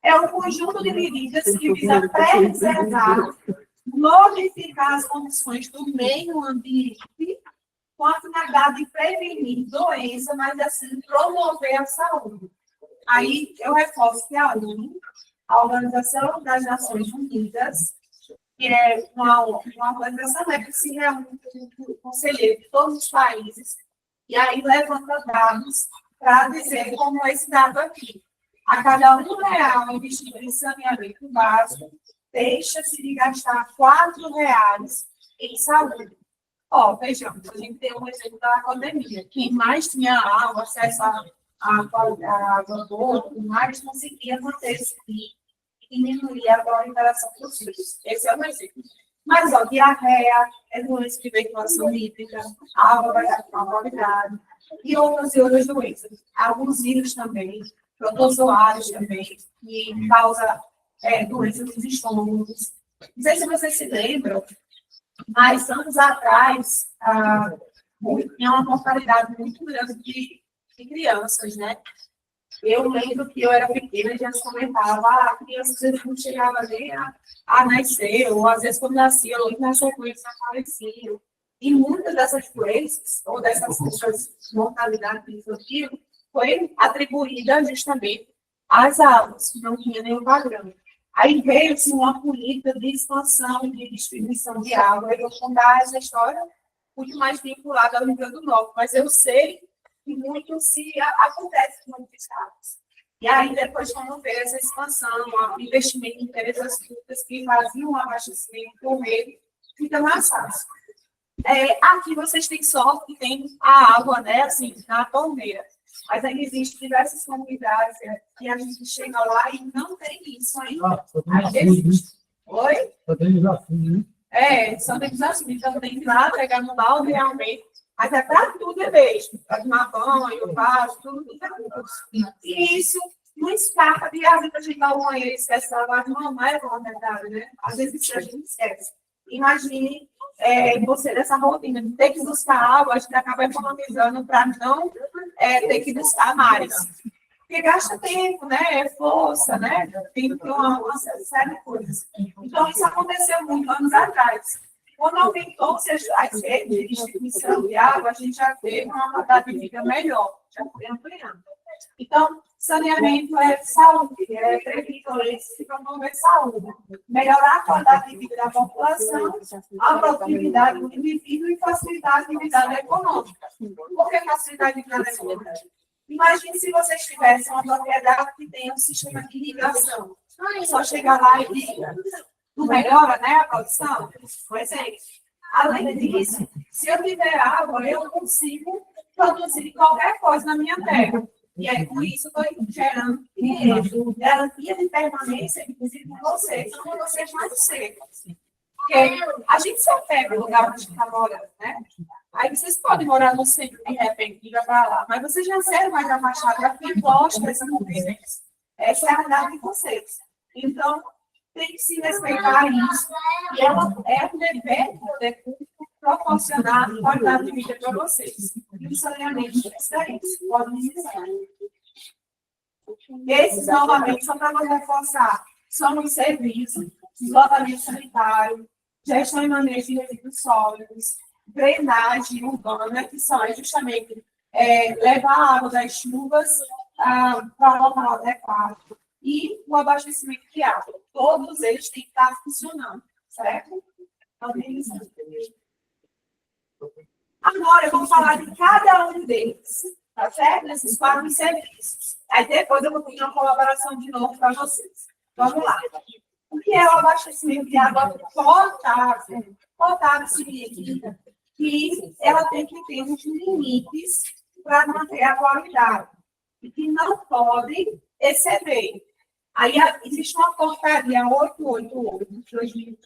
É um conjunto de medidas que visa preservar, modificar as condições do meio ambiente, com a finalidade de prevenir doença, mas assim, promover a saúde. Aí eu reforço que a ONU, a Organização das Nações Unidas, que é uma organização que se reúne com conselheiros de todos os países, e aí levanta dados para dizer como esse dado aqui. A cada R$ 1 investido em saneamento básico, deixa-se de gastar R$ 4 em saúde. Ó, vejamos, a gente tem um exemplo da pandemia. Quem mais tinha água, acesso à água boa, tudo mais, conseguia manter esse pico e diminuir a proliferação dos vírus. Esse é um exemplo. Mas, ó, diarreia, doença de veiculação hídrica, água vai dar má qualidade, e outras doenças. Alguns vírus também, protozoários também, que causa doenças dos estômagos. Não sei se vocês se lembram, mas anos atrás, tinha uma mortalidade muito grande de crianças, né? Eu lembro que eu era pequena e já se comentava, a criança às vezes não chegava nem a nascer, ou às vezes quando nascia, ou na sequência faleciam. E muitas dessas doenças, ou dessas mortalidades infantil, foi atribuída justamente às águas, que não tinha nenhum padrão. Aí veio-se uma política de expansão e de distribuição de água. Eu vou contar essa história muito mais vinculada ao Rio Grande do Norte, mas eu sei que muito acontece em muitos estados. E aí, depois, quando veio essa expansão, o investimento em empresas públicas que faziam o abastecimento do meio, fica mais fácil. Aqui vocês têm sorte que tem a água, né, assim, na torneira. Mas ainda existem diversas comunidades que a gente chega lá e não tem isso ainda. Oi? Só tem desafio, né? Só tem desafio. Então, tem que ir lá, pegar no balde realmente. Mas para tudo é mesmo. Para tomar banho, vaso, tudo é mesmo. E isso não escapa de às vezes a gente vai ao banheiro e esquece de lavar as mãos, não é bom, verdade, né? Às vezes a gente esquece. Imagine você nessa rotina de ter que buscar água, a gente acaba economizando para não ter que buscar mais. Porque gasta tempo, né? Força, né? Tem uma série de coisas. Então, isso aconteceu muito anos atrás. Quando aumentou-se as redes de distribuição de água, a gente já teve uma qualidade de vida melhor, já foi ampliando. Então, saneamento é saúde, prevenir doenças e promover saúde. Melhorar a qualidade de vida da população, a produtividade do indivíduo e facilitar a atividade econômica. Por que facilitar a atividade econômica? Imagine se vocês tivessem uma propriedade que tem um sistema de irrigação. Só chegar lá e liga. Não melhora, né, a produção? Pois é. Além disso, se eu tiver água, eu consigo produzir qualquer coisa na minha terra. E aí, com isso, eu estou gerando garantia de permanência, inclusive com vocês, quando vocês mais cedo. Porque a gente se apega no lugar onde a gente está morando, né? Aí vocês podem morar no centro de repente e ir para lá, mas vocês já serão mais afastados aqui, gosta dessa convivência. Essa é a realidade de vocês. Então, tem que se respeitar isso. E ela o dever do poder público proporcionar qualidade de vida para vocês. E o saneamento é isso, pode dizer. Esses, novamente, só para nós reforçar, são os serviços, esgotamento sanitário, gestão e manejo de resíduos sólidos, drenagem urbana, que são justamente levar a água das chuvas para o local adequado, e o abastecimento de água. Todos eles têm que estar funcionando, certo? Agora, eu vou falar de cada um deles, tá certo? Esses 4 serviços. Aí depois eu vou pedir uma colaboração de novo para vocês. Vamos lá. O que é o abastecimento de água potável? Potável significa que ela tem que ter uns limites para manter a qualidade e que não pode exceder. Aí existe uma portaria 888 de 2020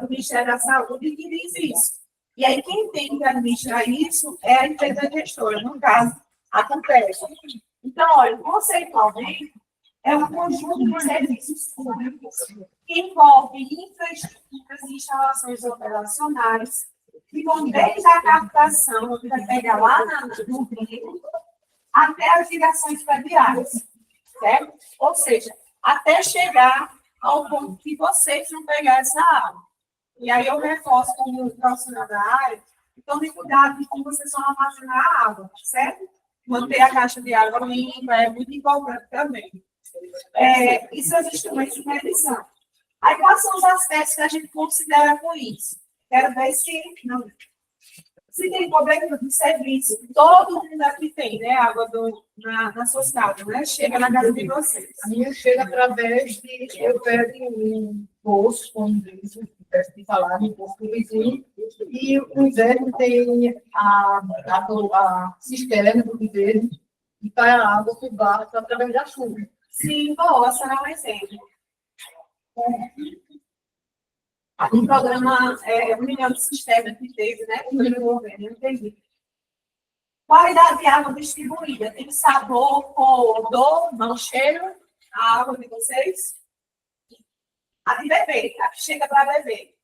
do Ministério da Saúde que diz isso. E aí quem tem que administrar isso é a empresa gestora, no caso, a Compesa. Então, olha, conceitualmente, é um conjunto de serviços públicos que envolve infraestruturas e instalações operacionais que vão desde a captação, que vai pegar lá no rio, até as ligações prediais, certo? Ou seja, até chegar ao ponto que vocês vão pegar essa água. E aí eu reforço como profissional da área Tome cuidado de como vocês vão armazenar a água, certo? Manter a caixa de água limpa é muito importante também. E seus instrumentos de medição. Aí, quais são os aspectos que a gente considera com isso? Quero ver se tem problema de serviço. Todo mundo aqui tem, né? Água nas suas casas, né? Chega na casa de vocês. A minha chega através de eu pego um poço, como diz, de falar, um poço do vizinho, e o inverno tem a cisterna do viveiro, e cai a água por baixo através da chuva. Sim, boa, será um exemplo. Um programa, 1 milhão de sistemas que teve, né? No governo, eu entendi. Qualidade de água distribuída. Tem sabor, cor, odor, não cheiro? A água de vocês? A de beber, a que chega para beber.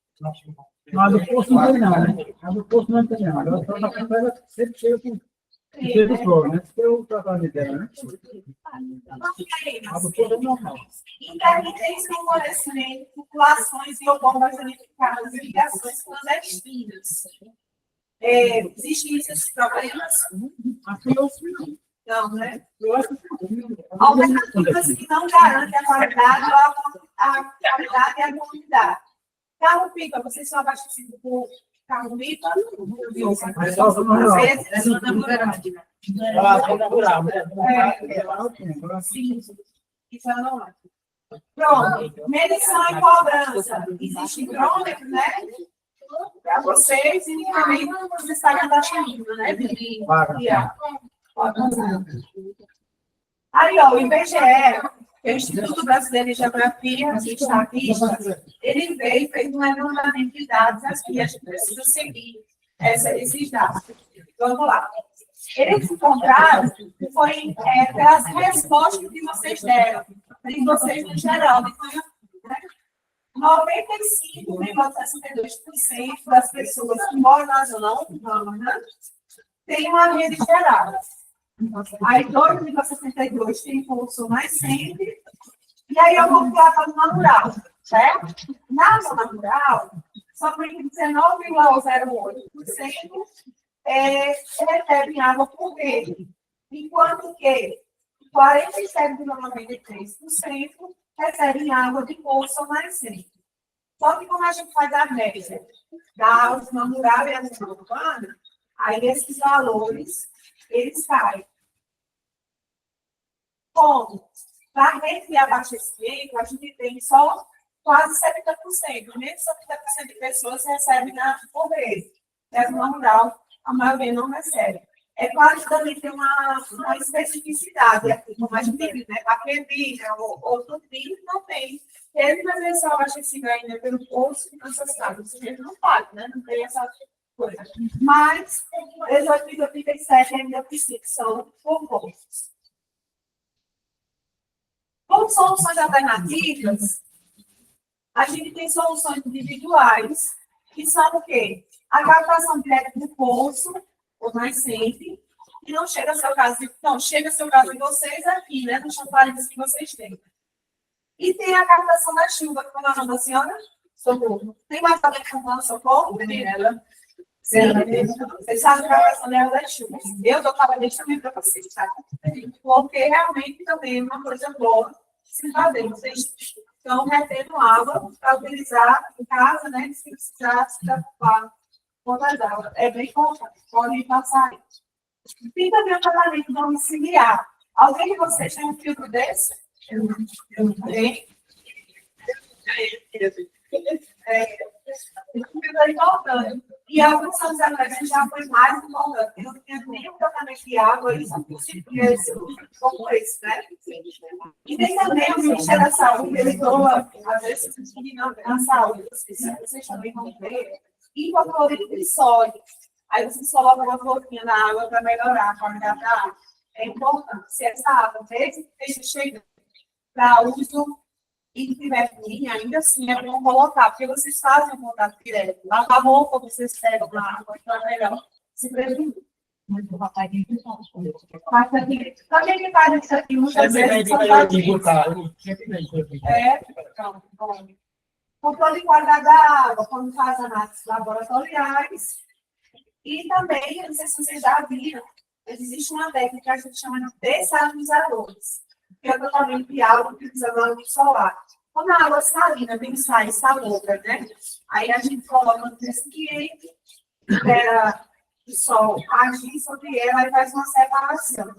Mas do poço não tem não, né? A do poço não tem não. Ela só na casa sempre chega com cheiro flor, né? Esse é o trabalho dela, né? A do poço é normal. Intermitência no florescimento, populações e bombas danificadas, ligações clandestinas. Existem esses problemas? Aqui eu sei não. Não, né? Eu acho que Alternativas que não garantem a qualidade e a quantidade. Carro-pipa, vocês são abastecidos por carro-pipa? Mas só Às vezes, natural, né? sim, isso é normal. Pronto, medição e cobrança. Existe crômetro, né? Para vocês e também vocês sabem a taxa mínima, né? Aí, ó, o IBGE, que é o Instituto Brasileiro de Geografia e Estatística, ele veio e fez um levantamento de dados aqui, a gente precisa seguir esses dados. Vamos lá. Eles encontraram, foi pelas respostas que vocês deram, de vocês no geral, né? 95,62% das pessoas que moram na zona urbana têm uma rede gerada. Aí 2,62% tem pulso mais sempre. E aí eu vou falar para a zona rural, certo? Na zona rural, somente 19,08% recebem água por rede, enquanto que 47,93% recebem água de poço ou nascente. Só que como a gente faz a média da zona rural e a zona urbana, aí esses valores, eles caem. Como? Para rede de abastecimento, a gente tem só quase 70%. Menos de 70% de pessoas recebem por rede. Na zona rural, a maioria não recebe. É claro que também tem uma especificidade aqui, como a gente diz, né? Aquele outro vídeo não tem. Ele vai ver só abastecido ainda pelo poço e nessas casas. Ele não paga, né? Não tem essa coisa. Mas, 18,37 ainda precisa, são por poços. Como soluções alternativas, a gente tem soluções individuais, que são o quê? A captação direta do poço, ou nascente, e não chega ao seu caso de vocês aqui, né? Nos chafarizes que vocês têm. E tem a captação da chuva, como é o nome da senhora? Socorro. Tem mais alguém cantando Socorro? Ela. Sim. Vocês sabem a captação dela das chuvas. Eu dou cabeça também para vocês, tá? Porque realmente também é uma coisa boa se fazer. Vocês estão retendo água para utilizar em casa, né? Se precisar se preocupar com as águas. É bem importante. Podem passar isso. Tem também o tratamento domiciliar. Alguém de vocês tem um filtro desse? Eu tenho. É importante. E alguns anos atrás já foi mais importante. Eu não tinha nenhum tratamento de água, isso como esse, né? E tem também o Ministério da Saúde, ele doa, às vezes, na saúde, vocês também vão ver, hipoclorito de sódio. Aí vocês colocam uma gotinha na água para melhorar a qualidade da água. É importante. Se essa água, mesmo que esteja chegando para uso e tiver ruim, ainda assim é bom colocar, porque vocês fazem o contato direto. Lavar a roupa, vocês pegam na água, então é melhor se prevenir. Mas também que faz isso aqui muitas vezes são controle de qualidade da água, quando faz análises laboratoriais, E também, eu não sei se vocês já viram, existe uma técnica que a gente chama de dessalinizadores, que é o tratamento de água utilizando a luz solar. Quando a água salina vem sai salobra, né? Aí a gente coloca no recipiente, espera o sol agir sobre ela e faz uma separação.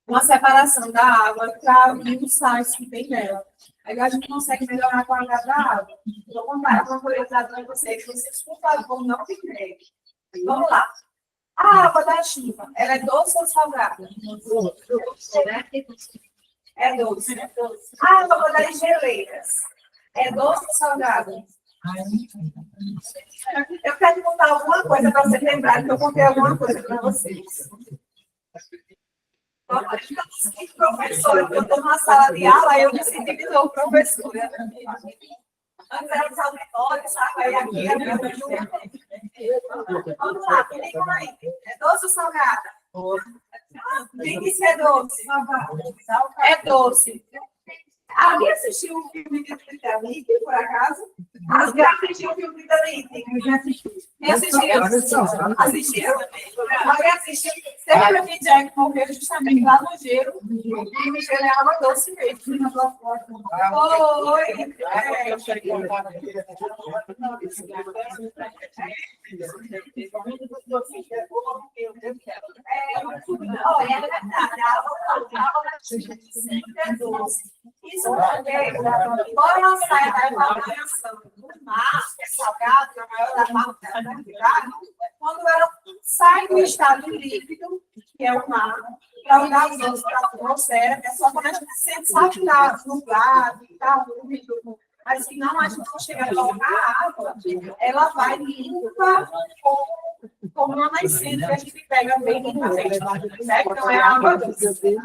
Uma separação da água para os sais que tem nela. Aí a gente consegue melhorar a qualidade da água. Vou contar uma curiosidade para vocês, por favor, não me creem. Vamos lá. A água da chuva, ela é doce ou salgada? É doce. A água das geleiras, é doce ou salgada? Eu quero contar alguma coisa para vocês lembrarem que eu contei alguma coisa para vocês. Professora, eu estou numa sala de aula, aí eu me senti de novo professora. Antes era os auditórios, sabe? Aí aqui, vamos lá, me digam aí. É doce ou salgada? Quem disse que é doce? É doce. Alguém assistiu o filme de Titanic, por acaso? As gatas assistiram o filme de Titanic. Eu já assisti. Assistiu? Alguém assistiu? Sempre que Jack morreu justamente lá no gelo, e me gelo é água doce mesmo. Oi! Olha, é verdade, a água é doce. Isso também, embora não saia da evaporação do mar, que é salgado, na maior parte da quantidade, quando ela sai do estado líquido, que é o mar, para o gasoso, para a atmosfera, é só quando a gente sente saturado, nublado, está úmido. Mas se não, a gente não chega a colocar a água, ela vai limpa, como uma nascente que a gente pega bem limpamente, certo? Então é água doce.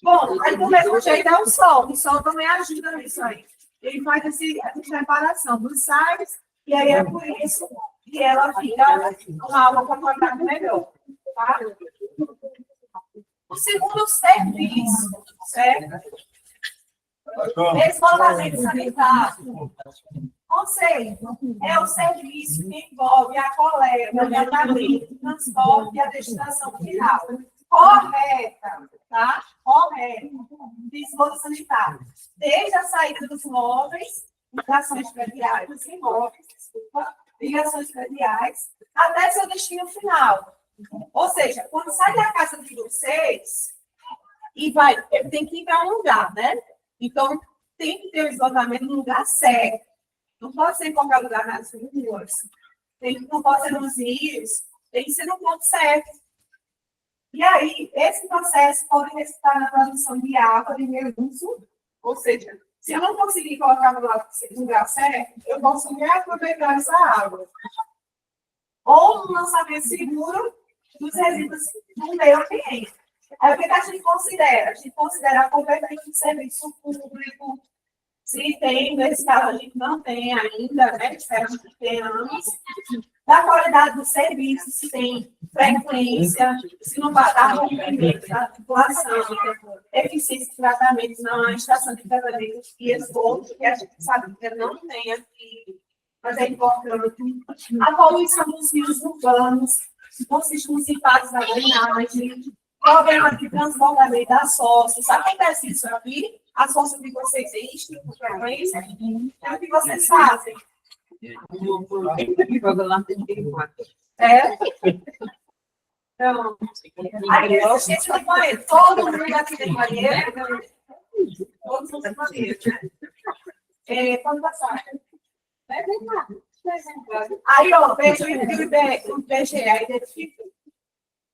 Bom, aí do mesmo jeito é o sol também ajuda nisso aí. Ele faz essa separação dos sais, e aí é por isso que ela fica com a água com qualidade melhor. Tá? O segundo serviço, certo? Isolamento sanitário. Conceito é o serviço que envolve a coleta, o tratamento, o transporte e a destinação final. Correta, tá? Correta. De esgoto sanitário. Desde a saída dos móveis, ligações prediais, dos imóveis, ligações prediais, até seu destino final. Ou seja, quando sai da casa de vocês, e vai, tem que ir para um lugar, né? Então, tem que ter o esgotamento no lugar certo. Não pode ser em qualquer lugar nas ruas. Não pode ser nos rios. Tem que ser no ponto certo. E aí, esse processo pode resultar na produção de água de reuso. Ou seja, se eu não conseguir colocar no lugar certo, eu posso reaproveitar essa água. Ou um lançamento seguro dos resíduos do meio ambiente. Aí, o que a gente considera? A gente considera a competência de serviço público. Se tem, nesse caso a gente não tem ainda, né? Esperamos que tenhamos. Da qualidade do serviço, se tem frequência, se não vai dar rompimento da população, eficiência de tratamento na estação de tratamento e esgoto, que a gente sabe que não tem aqui, mas é importante. A poluição dos rios urbanos, os municipais da drenagem, problema de transbordamento das fossas. Acontece isso aqui? As fossas de vocês existem com frequência? É o que vocês fazem. É? Então, aí a gente tem banheiro. Todo mundo aqui tem banheiro. Todos os banheiros, né? Quando passar. Aí, ó, veja o IBGE identifica.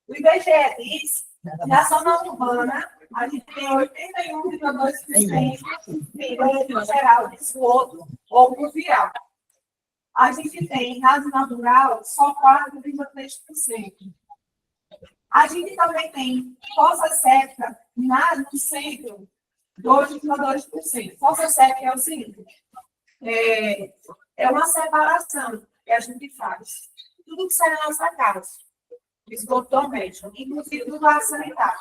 O IBGE diz que na zona urbana a gente tem 81,2% de geral de esgoto ou pluvial. A gente tem, na zona rural, só 4,3%. A gente também tem fossa séptica no centro, 2,2%. Fossa séptica é o seguinte, é uma separação que a gente faz. Tudo que sai da nossa casa, esgoto doméstico, inclusive do vaso sanitário.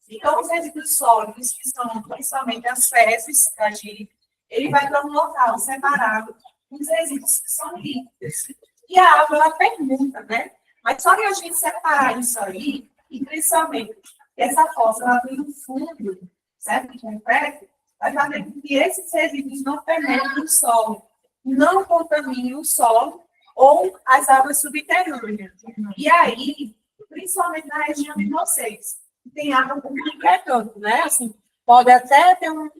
Então, os resíduos sólidos, que são principalmente as fezes da gente, ele vai para um local separado, os resíduos que são líquidos. E a água, ela pergunta, né? Mas só que a gente separar isso aí, e principalmente essa fossa, ela vem no fundo, certo? Que é perto, vai fazer com que esses resíduos não penetrem o solo, não contaminem o solo ou as águas subterrâneas. E aí, principalmente na região de vocês, que tem água com tanto, né? Assim, pode até ter um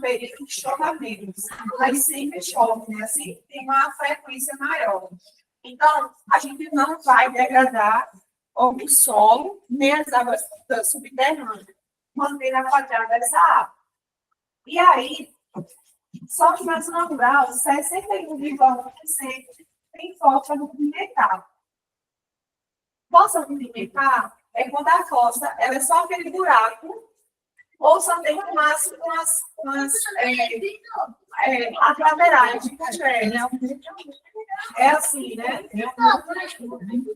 período de chova menos, mas sempre chove, né? Assim, tem uma frequência maior. Então, a gente não vai degradar o solo, nem as águas subterrâneas, mantendo a qualidade dessa água. E aí, só que na zona rural, 61,1% tem fossa rudimentar. Fossa rudimentar é quando a fossa ela é só aquele buraco, ou só tem no máximo as laterais de caverna. É assim, né?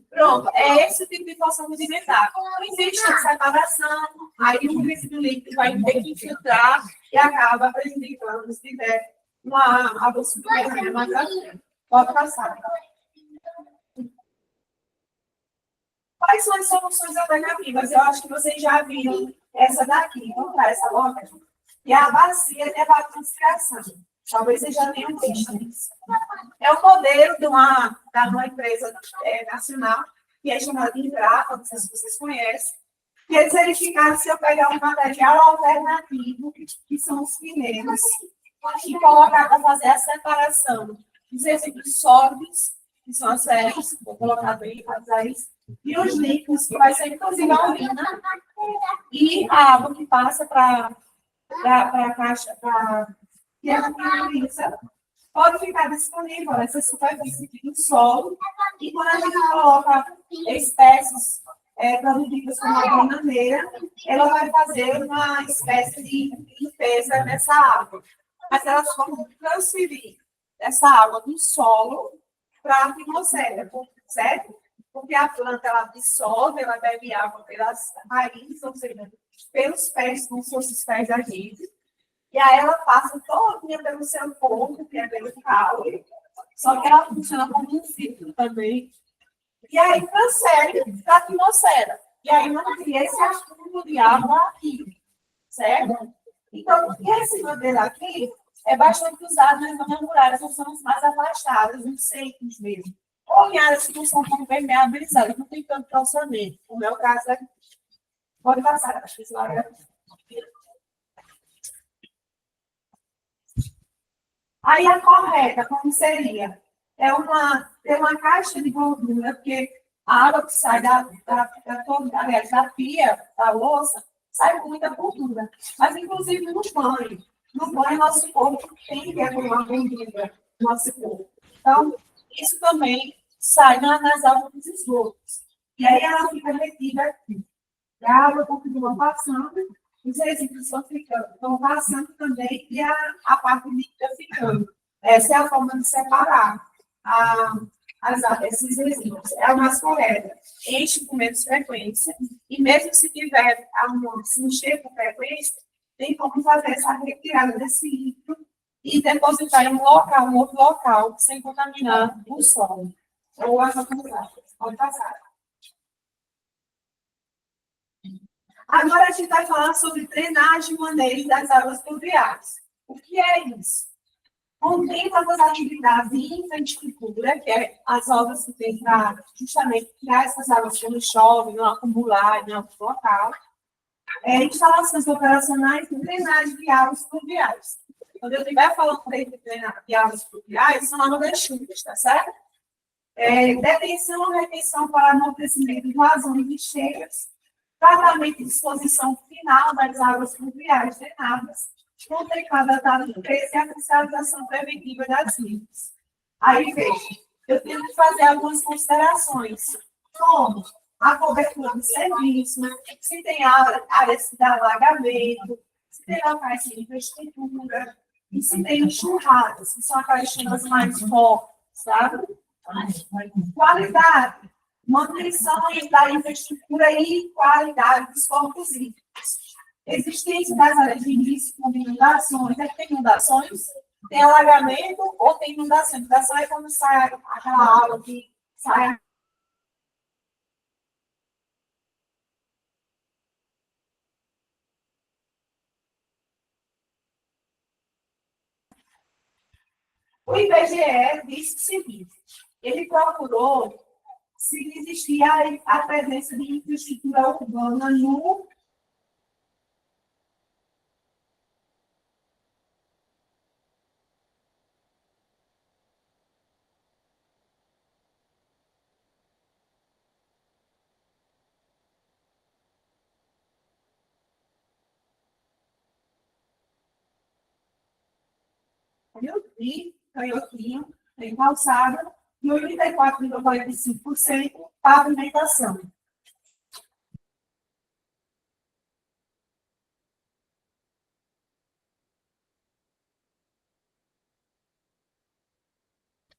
Pronto, é esse tipo de fossa rudimentar. Não existe a separação, aí o resíduo líquido vai ter que infiltrar e acaba prejudicando se tiver uma água subterrânea mais à frente. Pode passar. Quais são as soluções alternativas? Eu acho que vocês já viram essa daqui. Vamos para essa loja. E a bacia de evapotranspiração. Talvez vocês já tenham visto isso. É o modelo de uma empresa nacional, que é chamada de Embrapa, não sei se vocês conhecem, que eles verificaram se eu pegar um material alternativo, que são os pneus, e colocar para fazer a separação dos resíduos sólidos, que são as fezes, vou colocar bem para fazer isso, e os líquidos, que vai ser inclusive a urina, e a água que passa para a caixa, que é a urina, pode ficar disponível nessa superfície do solo, e quando a gente coloca espécies produzidas como a bananeira, ela vai fazer uma espécie de limpeza nessa água. Mas elas vão transferir essa água do solo para a atmosfera, certo? Porque a planta ela absorve, ela bebe água pelas raízes, ou seja, pelos pés, como se fossem os pés da gente. E aí ela passa todinha pelo seu corpo, que é pelo caule, só que ela funciona como um filtro também. E aí transfere para a atmosfera. E aí não cria esse acúmulo de água aqui, certo? Então, esse modelo aqui é bastante usado nas zonas rurais, que são as mais afastadas, nos centros mesmo. Ou em áreas que não são tão permeabilizadas, não tem tanto calçamento. O meu caso é. Pode passar, acho que isso lá é. Aí a correta, como seria? É uma caixa de gordura, porque a água que sai da pia, da louça, sai com muita gordura. Mas, inclusive, no banho. No banho, nosso corpo tem que acumular gordura no nosso corpo. Então, isso também sai nas águas dos esgotos. E aí ela fica retida aqui. E a água continua passando, os resíduos vão passando também, e a parte líquida ficando. Essa é a forma de separar esses resíduos. É a mais correta. Enche com menos frequência, e mesmo se tiver se encher com frequência, tem como fazer essa retirada desse líquido e depositar em um outro local, sem contaminar o solo. Ou a comunidade. Pode passar. Agora a gente vai falar sobre drenagem e manejo das águas pluviais. O que é isso? Contempla as atividades de infraestrutura, que é as obras que tem para justamente tirar essas águas quando chove, não acumular em algum local. Instalações operacionais de drenagem de águas pluviais. Quando eu estiver falando de águas pluviais, são águas das chuvas, tá certo? Detenção ou retenção para amortecimento de vazões de cheias, tratamento e disposição final das águas pluviais drenadas, contemplada da limpeza e a fiscalização preventiva das rios. Aí, veja, eu tenho que fazer algumas considerações, como a cobertura do serviço, se tem áreas de alagamento, se tem locais de infraestrutura, e se tem enxurradas, que são aquelas chuvas mais fortes, sabe? Qualidade, manutenção da infraestrutura e qualidade dos corpos hídricos. Existência das áreas de risco com inundações. Tem inundações? Tem alagamento ou tem inundação? Inundação é quando sai aquela água que sai O IBGE disse o seguinte: ele procurou se existia a presença de infraestrutura urbana no canhotinho, tem calçada, e 84,45% pavimentação.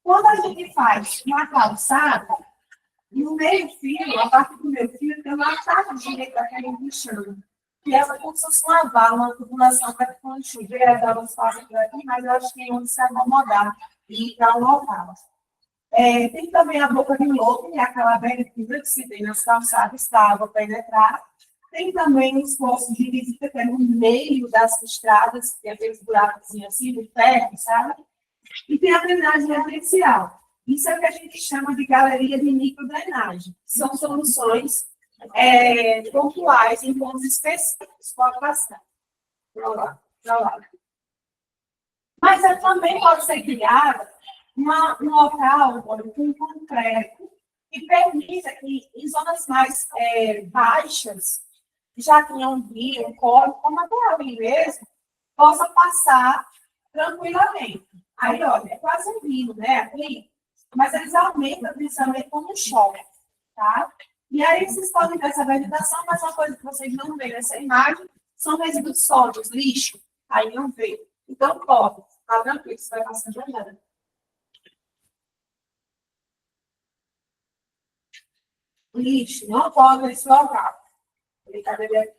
Quando a gente faz uma calçada, no meio-fio, a parte do meio-fio, tem uma sardinha que a gente chama. E ela como se fosse uma vala, uma tubulação para que quando chover, as águas passam por aqui, mas eu acho que tem onde se acomodar e dar um local. Tem também a boca de lobo, que é aquela abertura que se tem nas calçadas para a água penetrar. Tem também os postos de visita, que é no meio das estradas, que tem aqueles buracos assim, de ferro, sabe? E tem a drenagem emergencial. Isso é o que a gente chama de galeria de microdrenagem. São soluções pontuais em pontos específicos. Pode passar. Para lá. Mas também pode ser criada um local com concreto que permita que em zonas mais baixas, já tenham um rio, um córrego, como até ali mesmo, possa passar tranquilamente. Aí, olha, é quase um rio, né? Aqui, mas eles aumentam principalmente quando chove, tá? E aí vocês podem ver essa vegetação, mas uma coisa que vocês não veem nessa imagem são resíduos sólidos, lixo. Aí não vê. Então, pode. Tá tranquilo, isso vai passar de olhada. Lixo, não pode nesse local. Brincadeira.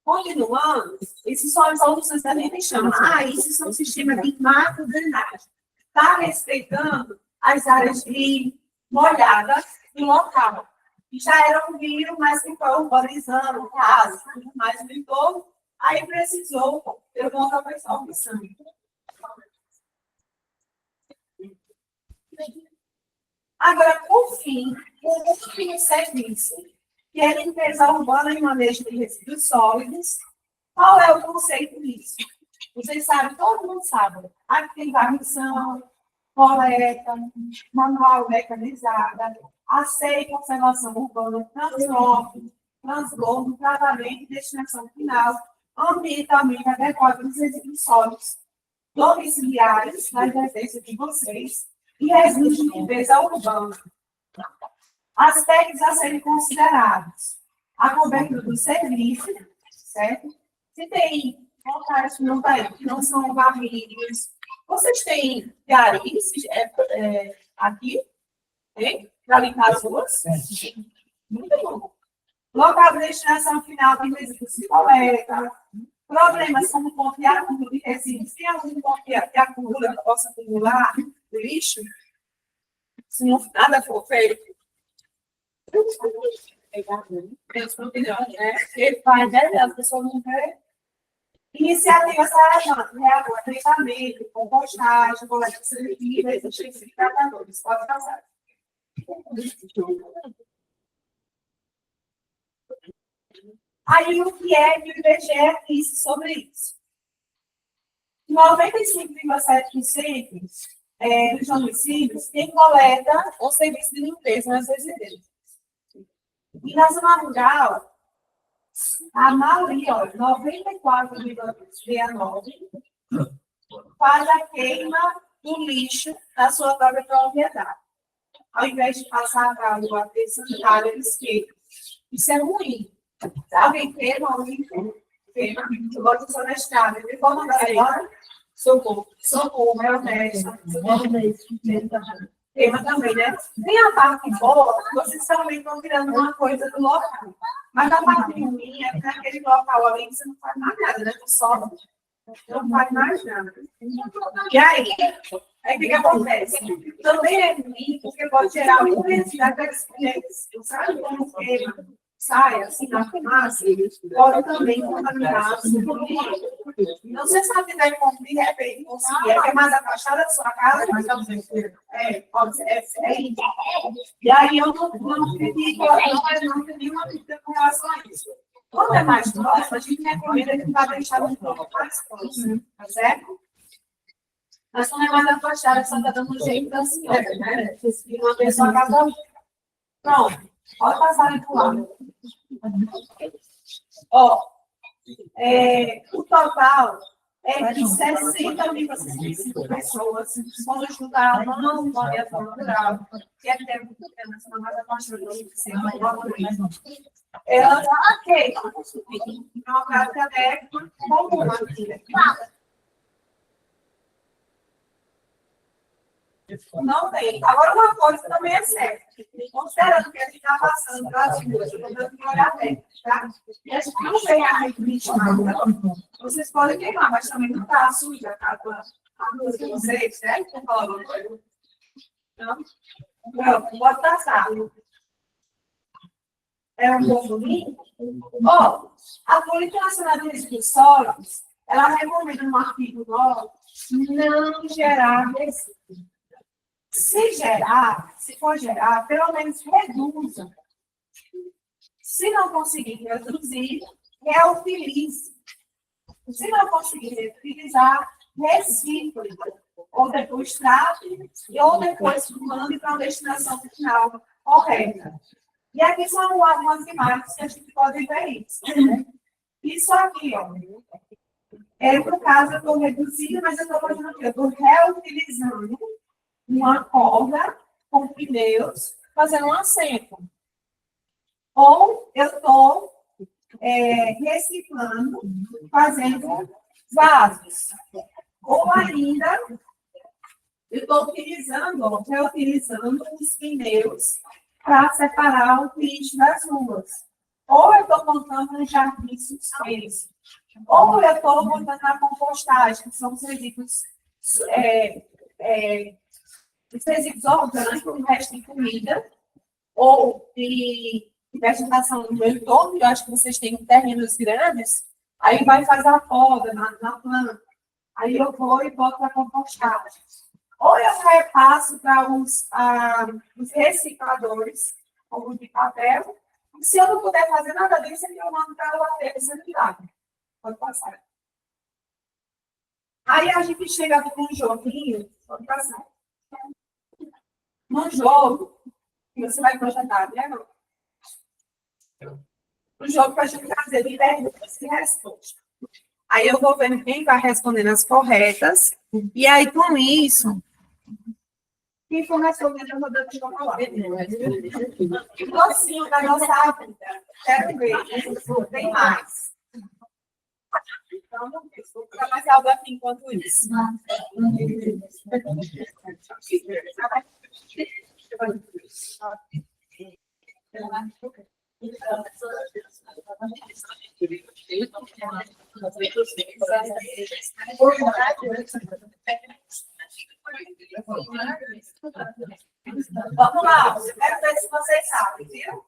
Continuando, esses soluções que a gente chama. Isso são sistemas de macro-drenagem. Está respeitando as áreas de molhada do local. Que já era um rio, mas que foi urbanizando, casa, tudo mais no entorno. Aí precisou ter uma outra pessoa opção. Agora, por fim, o último serviço, que é a limpeza urbana e manejo de resíduos sólidos. Qual é o conceito disso? Vocês sabem, todo mundo sabe. Aqui tem varrição, coleta, manual mecanizada, asseio e conservação urbana, transporte, transbordo, tratamento e destinação final, ambientalmente adequado dos resíduos sólidos, domiciliares, na residência de vocês, e resíduos de limpeza urbana. Aspectos a serem considerados: a cobertura do serviço, certo? Se tem locais que não são varridos, vocês têm garis aqui, para limpar as ruas? Muito bom. Local de destinação final de resíduos de coleta, problemas como ponto de acúmulo de resíduos, tem algum ponto de acúmulo que possa acumular lixo? Se não nada for feito. Ele faz, as pessoas não querem. Iniciativas para tratamento, compostagem, coleta seletiva, existência de tratadores. Pode passar. Aí, o que é que o IBGE disse sobre isso? 95,7% dos domicílios tem coleta ou serviço de limpeza nas residências. E na zona rural, a maioria, 94,69%, faz a queima do lixo na sua própria propriedade. Ao invés de passar para a água sanitária, eles queimam. Isso é ruim. Alguém queima o lixo? Queima. Eu gosto de na estrada. De forma agora, socorro, é honesta. Queima também, né? Tem a parte boa, vocês também estão tirando uma coisa do local. Mas a parte ruim é que naquele local ali você não faz mais nada, né? Tu sobe. Não faz mais nada. E aí o que acontece? Também é ruim, porque pode gerar uma intensidade de acidentes. Sabe como queima? sai assim na fumaça, pode também contaminar a sua comida. Então, você sabe que de repente conseguir, é mais afastada da sua casa, mas não pode ser, isso. E aí eu não critico, não tenho nenhuma dúvida com relação a isso. Quando é mais próximo, a gente recomenda que vá deixar um pouco mais próximo, tá certo? Mas quando é mais afastada, só está dando um jeito da senhora, né? E uma pessoa cada um. Pronto, pode passar ali do lado. Ó, o total é de 60.065 pessoas, quando juntar a não variação natural, que é tempo internacional, mas a partir do ela está ok. Então, a prática é comum aqui. Não tem. Agora, uma coisa também é certa. Considerando que a gente está passando pelas ruas, eu estou dando que olhar aberto, tá? E a gente não tem a ritmo, vocês podem queimar, mas também não está suja a rua de vocês, certo? Não fala alguma coisa? Não, pode passar. É um pouco limpo? Ó, a Política Nacional de Resíduos Sólidos, ela recomenda no artigo 9 não gerar resíduos. Se for gerar, pelo menos reduza. Se não conseguir reduzir, reutilize. Se não conseguir reutilizar, recicle. Ou depois trate, ou depois mande para a destinação final correta. E aqui são algumas imagens que a gente pode ver isso. Né? Isso aqui, ó. No caso, eu estou reduzindo, mas eu estou fazendo aqui. Eu estou reutilizando uma corda com pneus, fazendo um assento. Ou eu estou reciclando, fazendo vasos. Ou ainda, eu estou reutilizando os pneus para separar o lixo das ruas. Ou eu estou montando um jardim suspenso. Ou eu estou montando a compostagem, que são os resíduos orgânicos, que restam de comida, ou de vegetação no meu entorno, eu acho que vocês têm terrenos grandes, aí vai fazer a poda na planta. Aí eu vou e boto a compostagem. Ou eu repasso para os recicladores, como de papel. Se eu não puder fazer nada disso, eu mando para o aterro sanitário. Pode passar. Aí a gente chega com um joguinho, pode passar. No jogo, que você vai projetar, né? No jogo para a gente fazer de perguntas e respostas. Aí eu vou vendo quem vai respondendo as corretas. E aí, com isso, quem for respondendo, eu vou dando de falar. Docinho da nossa vida. Quero ver. Tem mais. Então, vou ficar mais algo aqui enquanto isso. Vamos lá, eu quero ver se vocês sabem, viu?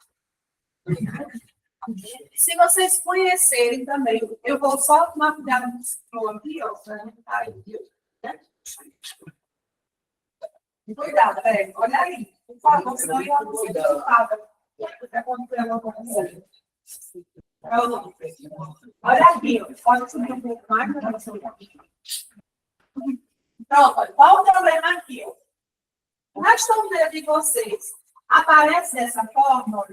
Se vocês conhecerem também, eu vou só tomar cuidado com o aqui, ó, para não cair, viu? Cuidado, olha aí, por favor, senão eu não sei até quando foi alguma coisa. Olha aqui, ó, pode subir um pouco mais, para você olhar. Pronto, qual o problema aqui? Ó? Na estômago de vocês aparece dessa forma,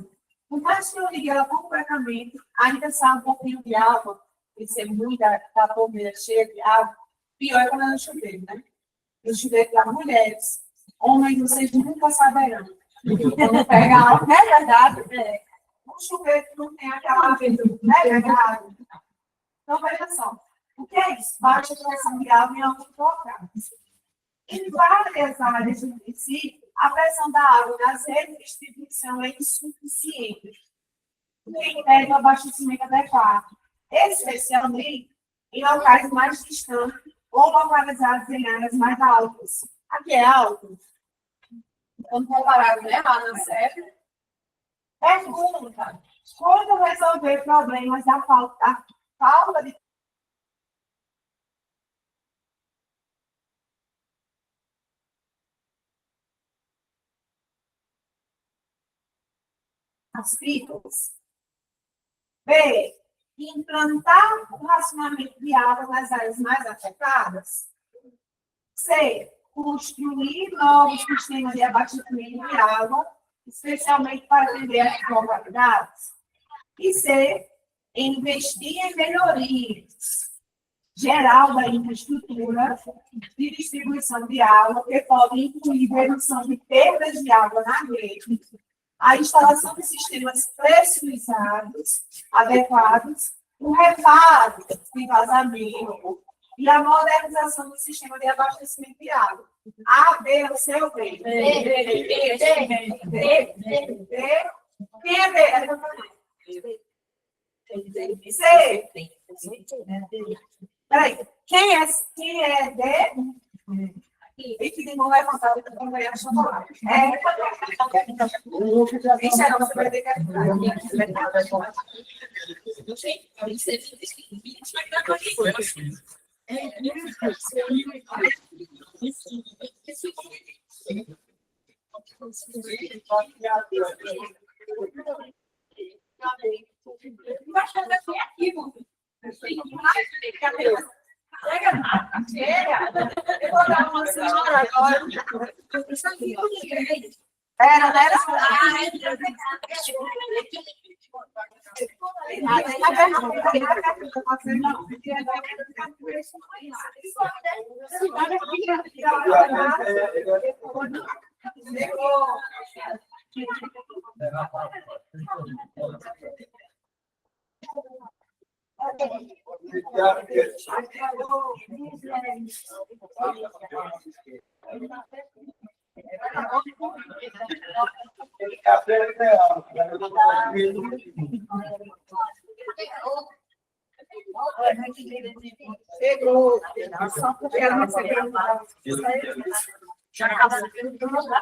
por mais que eu ligue ela completamente, ainda sai um pouquinho de água, e ser muita da torneira cheia de água, pior é quando é no chuveiro, né? O chuveiro para mulheres, homens, vocês nunca saberão. Quando pega água, não é verdade? Um chuveiro que não tem aquela abertura, não é verdade? Então, veja só. O que é isso? Baixa pressão de água em alguns locais. Em várias áreas do município, a pressão da água nas redes de distribuição é insuficiente, o que impede o abastecimento adequado, especialmente em locais mais distantes ou localizados em áreas mais altas. Aqui é alto? Quando comparado, né? Lá na série. Pergunta: Como resolver problemas da falta de físicos. B. Implantar o racionamento de água nas áreas mais afetadas. C. Construir novos sistemas de abastecimento de água, especialmente para atender as localidades. E C. Investir em melhorias geral da infraestrutura de distribuição de água, que pode incluir redução de perdas de água na rede, a instalação de sistemas pressurizados adequados, o reparo de vazamento e a modernização do sistema de abastecimento de água. A, B, ou C ou D? Quem é D? C. Peraí, quem é D? E que não vai contar o que eu ganhar chocolate. Isso é nossa eu vou dar uma senhora agora. Era.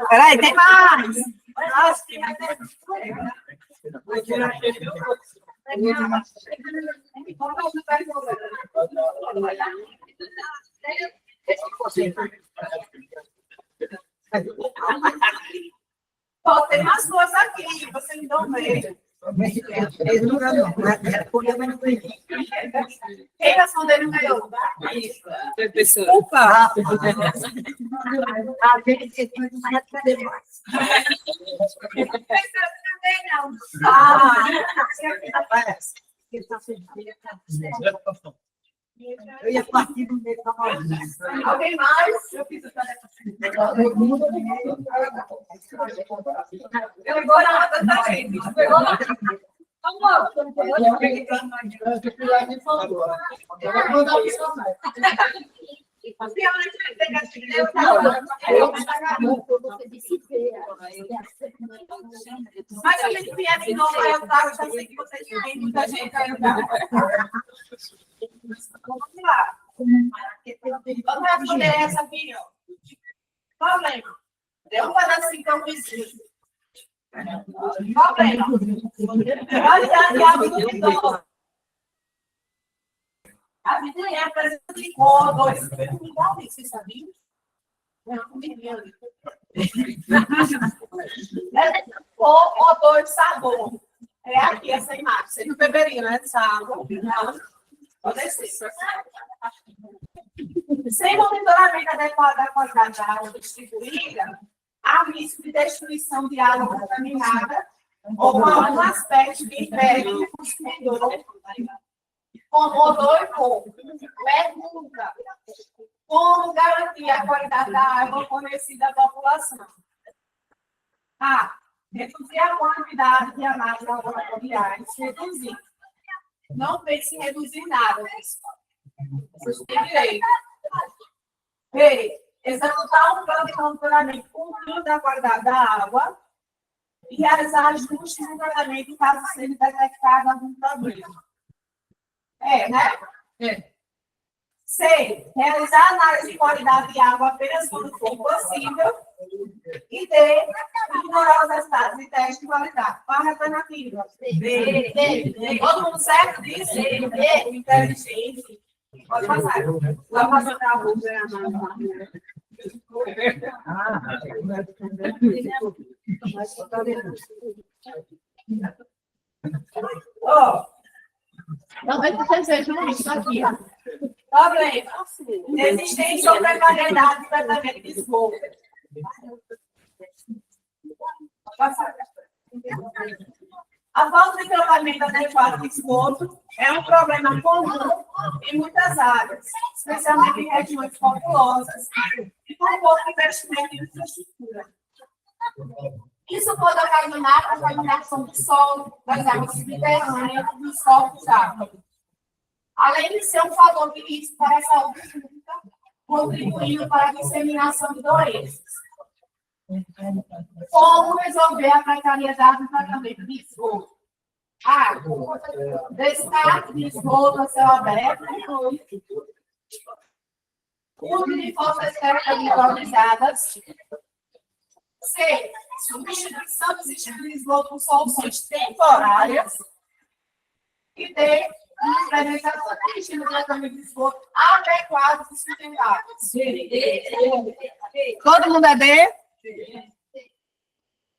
Peraí, tem mais. Pode ter mais coisas aqui, você me dá um beijo. Quem respondeu no meu? Opa! Eu ia partir do meio da maluca. Alguém mais? Eu fiz o eu vou lá, gente. Mas se a gente vier de novo, eu já sei que vocês têm muita gente. Vamos lá. Vamos responder essa aqui, ó. Problema. Deu um pedacinho que eu preciso. Problema. Qualidade de água do vitor. A vizinha apresentou dois. Vocês sabiam? Ou dois sabor. É aqui essa imagem. Vocês não beberiam, né? Essa água. Pode ser. Sem monitoramento adequado da qualidade da água distribuída, há risco de destruição de água contaminada ou com algum aspecto que impede o consumidor, como odor e cor. Pergunta: como garantir a qualidade da água fornecida à população? A. Reduzir a quantidade de análises laboratoriais. Reduzir. Não pense em reduzir nada, pessoal. Vocês têm direito. B. Executar um plano de monitoramento contínuo da qualidade da água e realizar ajustes no tratamento caso seja detectado algum problema. Né? C. Realizar análise de qualidade de água apenas quando for possível. E D. ignorar os resultados de teste de validade. Qual a alternativa? B. Todo mundo certo disso? Inteligente. Pode passar. Vai passar para a Ó, Talvez você seja isso aqui, ó. problema. Existência ou precariedade do tratamento de esgoto. A falta de tratamento adequado de esgoto é um problema comum em muitas áreas, especialmente em regiões populosas e com pouco investimento em infraestrutura. Isso pode ocasionar a contaminação do solo, das águas subterrâneas e dos corpos d'água. Além de ser um fator de risco para a saúde pública, contribuindo para a disseminação de doenças. Como resolver a precariedade do tratamento de esgoto? A. Descarte de esgoto a céu aberto. Uso de forças térmicas improvisadas. C. Substituição do sistema de esgoto por soluções temporárias. E D. Implementação do sistema de tratamento de esgoto adequado e sustentável. Todo mundo é D?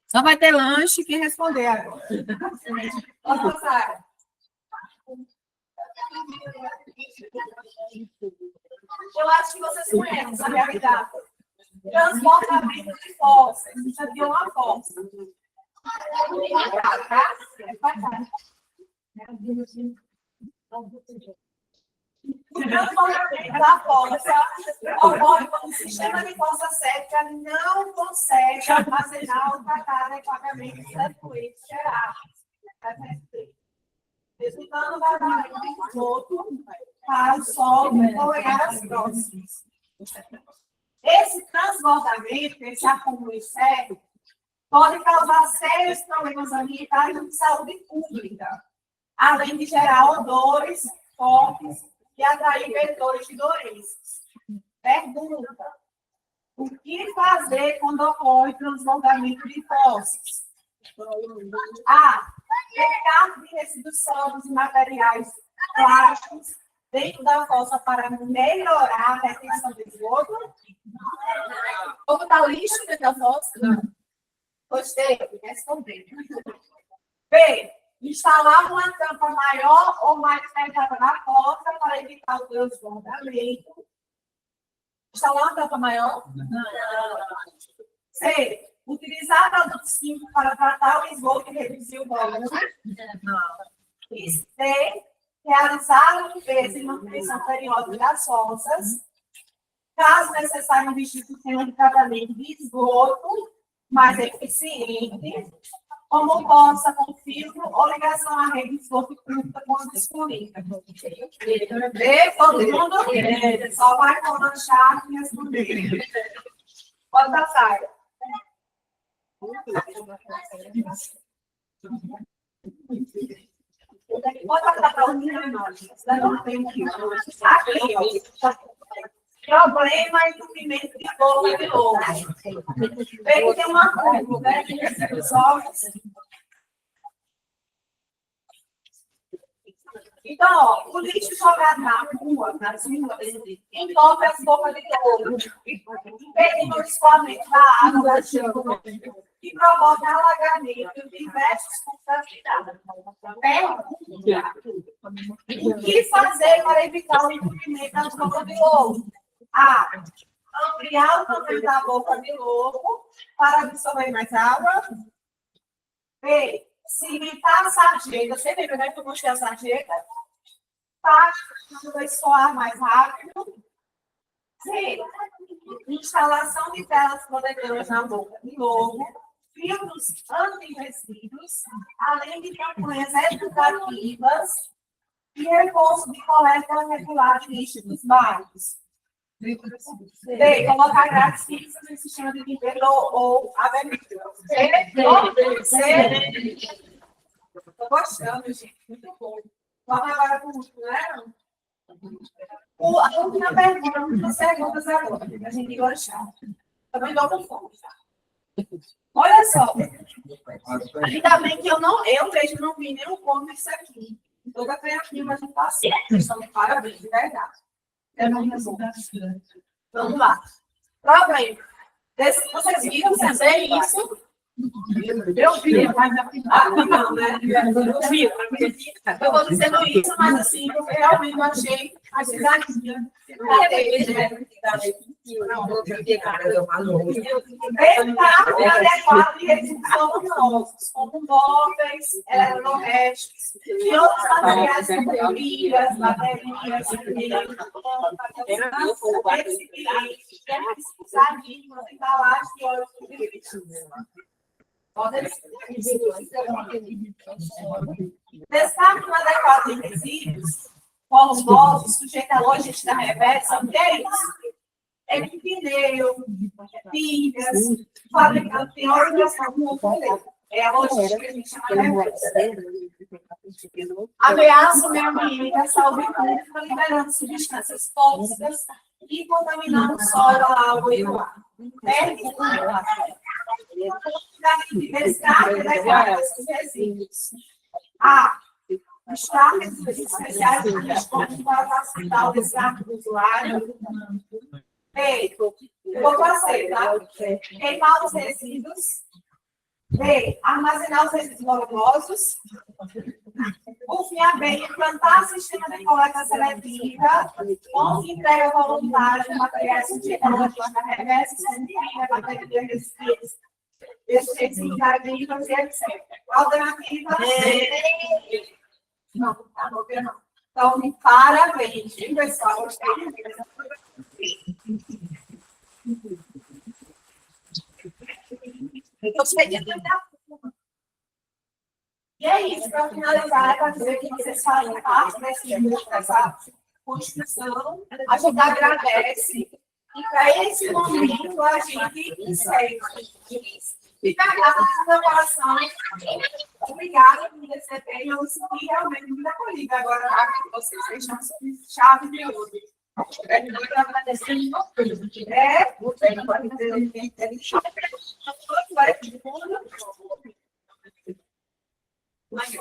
Só vai ter lanche quem responder agora. Pode passar. Eu acho que vocês conhecem essa realidade. Transportamento de fósseis. Isso aqui é uma fóssil. Transformamento da fossa ocorre quando o sistema de fossa séptica não consegue armazenar ou tratar adequadamente os efluentes gerados, resultando da vazamento de esgoto para o solo ou em áreas próximas. Esse transbordamento, esse acúmulo externo, pode causar sérios problemas ambientais e de saúde pública, além de gerar odores fortes e atrair vetores de doenças. Pergunta: o que fazer quando ocorre transbordamento de fósseis? A. Descarte de resíduos sólidos e materiais plásticos dentro da fossa para melhorar a retenção de esgoto. Como está lixo dentro da fossa? Gostei, respondendo. B. Instalar uma tampa maior ou mais pesada na fossa para evitar o transbordamento. Instalar uma tampa maior? Não. C. Utilizar produtos químicos para tratar o esgoto e reduzir o volume. Não. E D. Realizar a limpeza e manutenção periódica das fossas. Caso necessário, investir no sistema de tratamento de esgoto mais eficiente, como possa com filtro ou ligação à rede de esgoto pública quando disponível. B, todo mundo? Só vai lanchar e responder. Pode passar. Pode passar para o menino. Aqui, ó. Problema e entupimento de boca de lobo. Vê que tem uma curva, né? Então, ó, o lixo jogado na rua, nas ruas, envolve as bocas de lobo, impedindo o escoamento da água da chuva e provoca alagamento em diversos pontos da cidade. O que fazer para evitar o entupimento das bocas de lobo? A. Ampliar o tamanho da boca de lobo para absorver mais água. B. Cimentar a sarjeta. Você lembra, né, que eu mostrei a sarjeta? Para escoar mais rápido. C. Instalação de telas protetoras na boca de lobo. Filtros anti-resíduos, além de campanhas educativas e reforço de coleta regular de lixo dos bairros. D. Colocar grades fixas no sistema de limpeza ou avenida. C. Estou gostando, gente. Muito bom. Vamos agora para o último, né? A última pergunta, muitas perguntas agora, a gente gostar. Também dou com fome, tá? Olha só, ainda bem que eu mesmo não vi nenhum ponto isso aqui. Toda criativa a gente passou. Então, parabéns, de verdade. Eu não resolvo. Vamos lá. Problema. Vocês viram também isso? Eu vi, mas não, né? Eu vi. Eu vou dizendo isso, mas assim, eu realmente achei a cidadinha. Adequado e execução novos, como móveis, eletrodomésticos, e outros materiais como pilhas, baterias, embalagens e óleos lubrificantes. Destaque no adequado de resíduos, volumosos, sujeito à logística reversa, o que é isso? É de pneu, pilhas, fabricante tem organização como eu falei. É a logística que a gente chama de reversa. Ameaça o meio ambiente, a saúde pública, liberando substâncias tóxicas e contaminando o solo, a água e o ar. Descarga desses resíduos. A. Descargas especiais de transporte para facilitar o descarga do usuário. B. Eu vou fazer, tá? Queimar os resíduos. B. Armazenar os resíduos volumosos. Por fim, a B. Implantar sistema de coleta seletiva com entrega voluntária de materiais sujeitos à logística reversa, sem bateria resistentes. Esse resíduos etc. Alternativa C. Não, tá bom, não. Então, parabéns, pessoal. Gostei de ver. Gostei de ver. E é isso, para finalizar, é para dizer que vocês fazem parte dessa construção. A gente agradece. E para esse momento, a gente encerra. Fica a meu coração. Obrigada por me receber. Eu me senti realmente muito acolhida agora que vocês deixam chave de ouro. Eu agradecer muito. Mas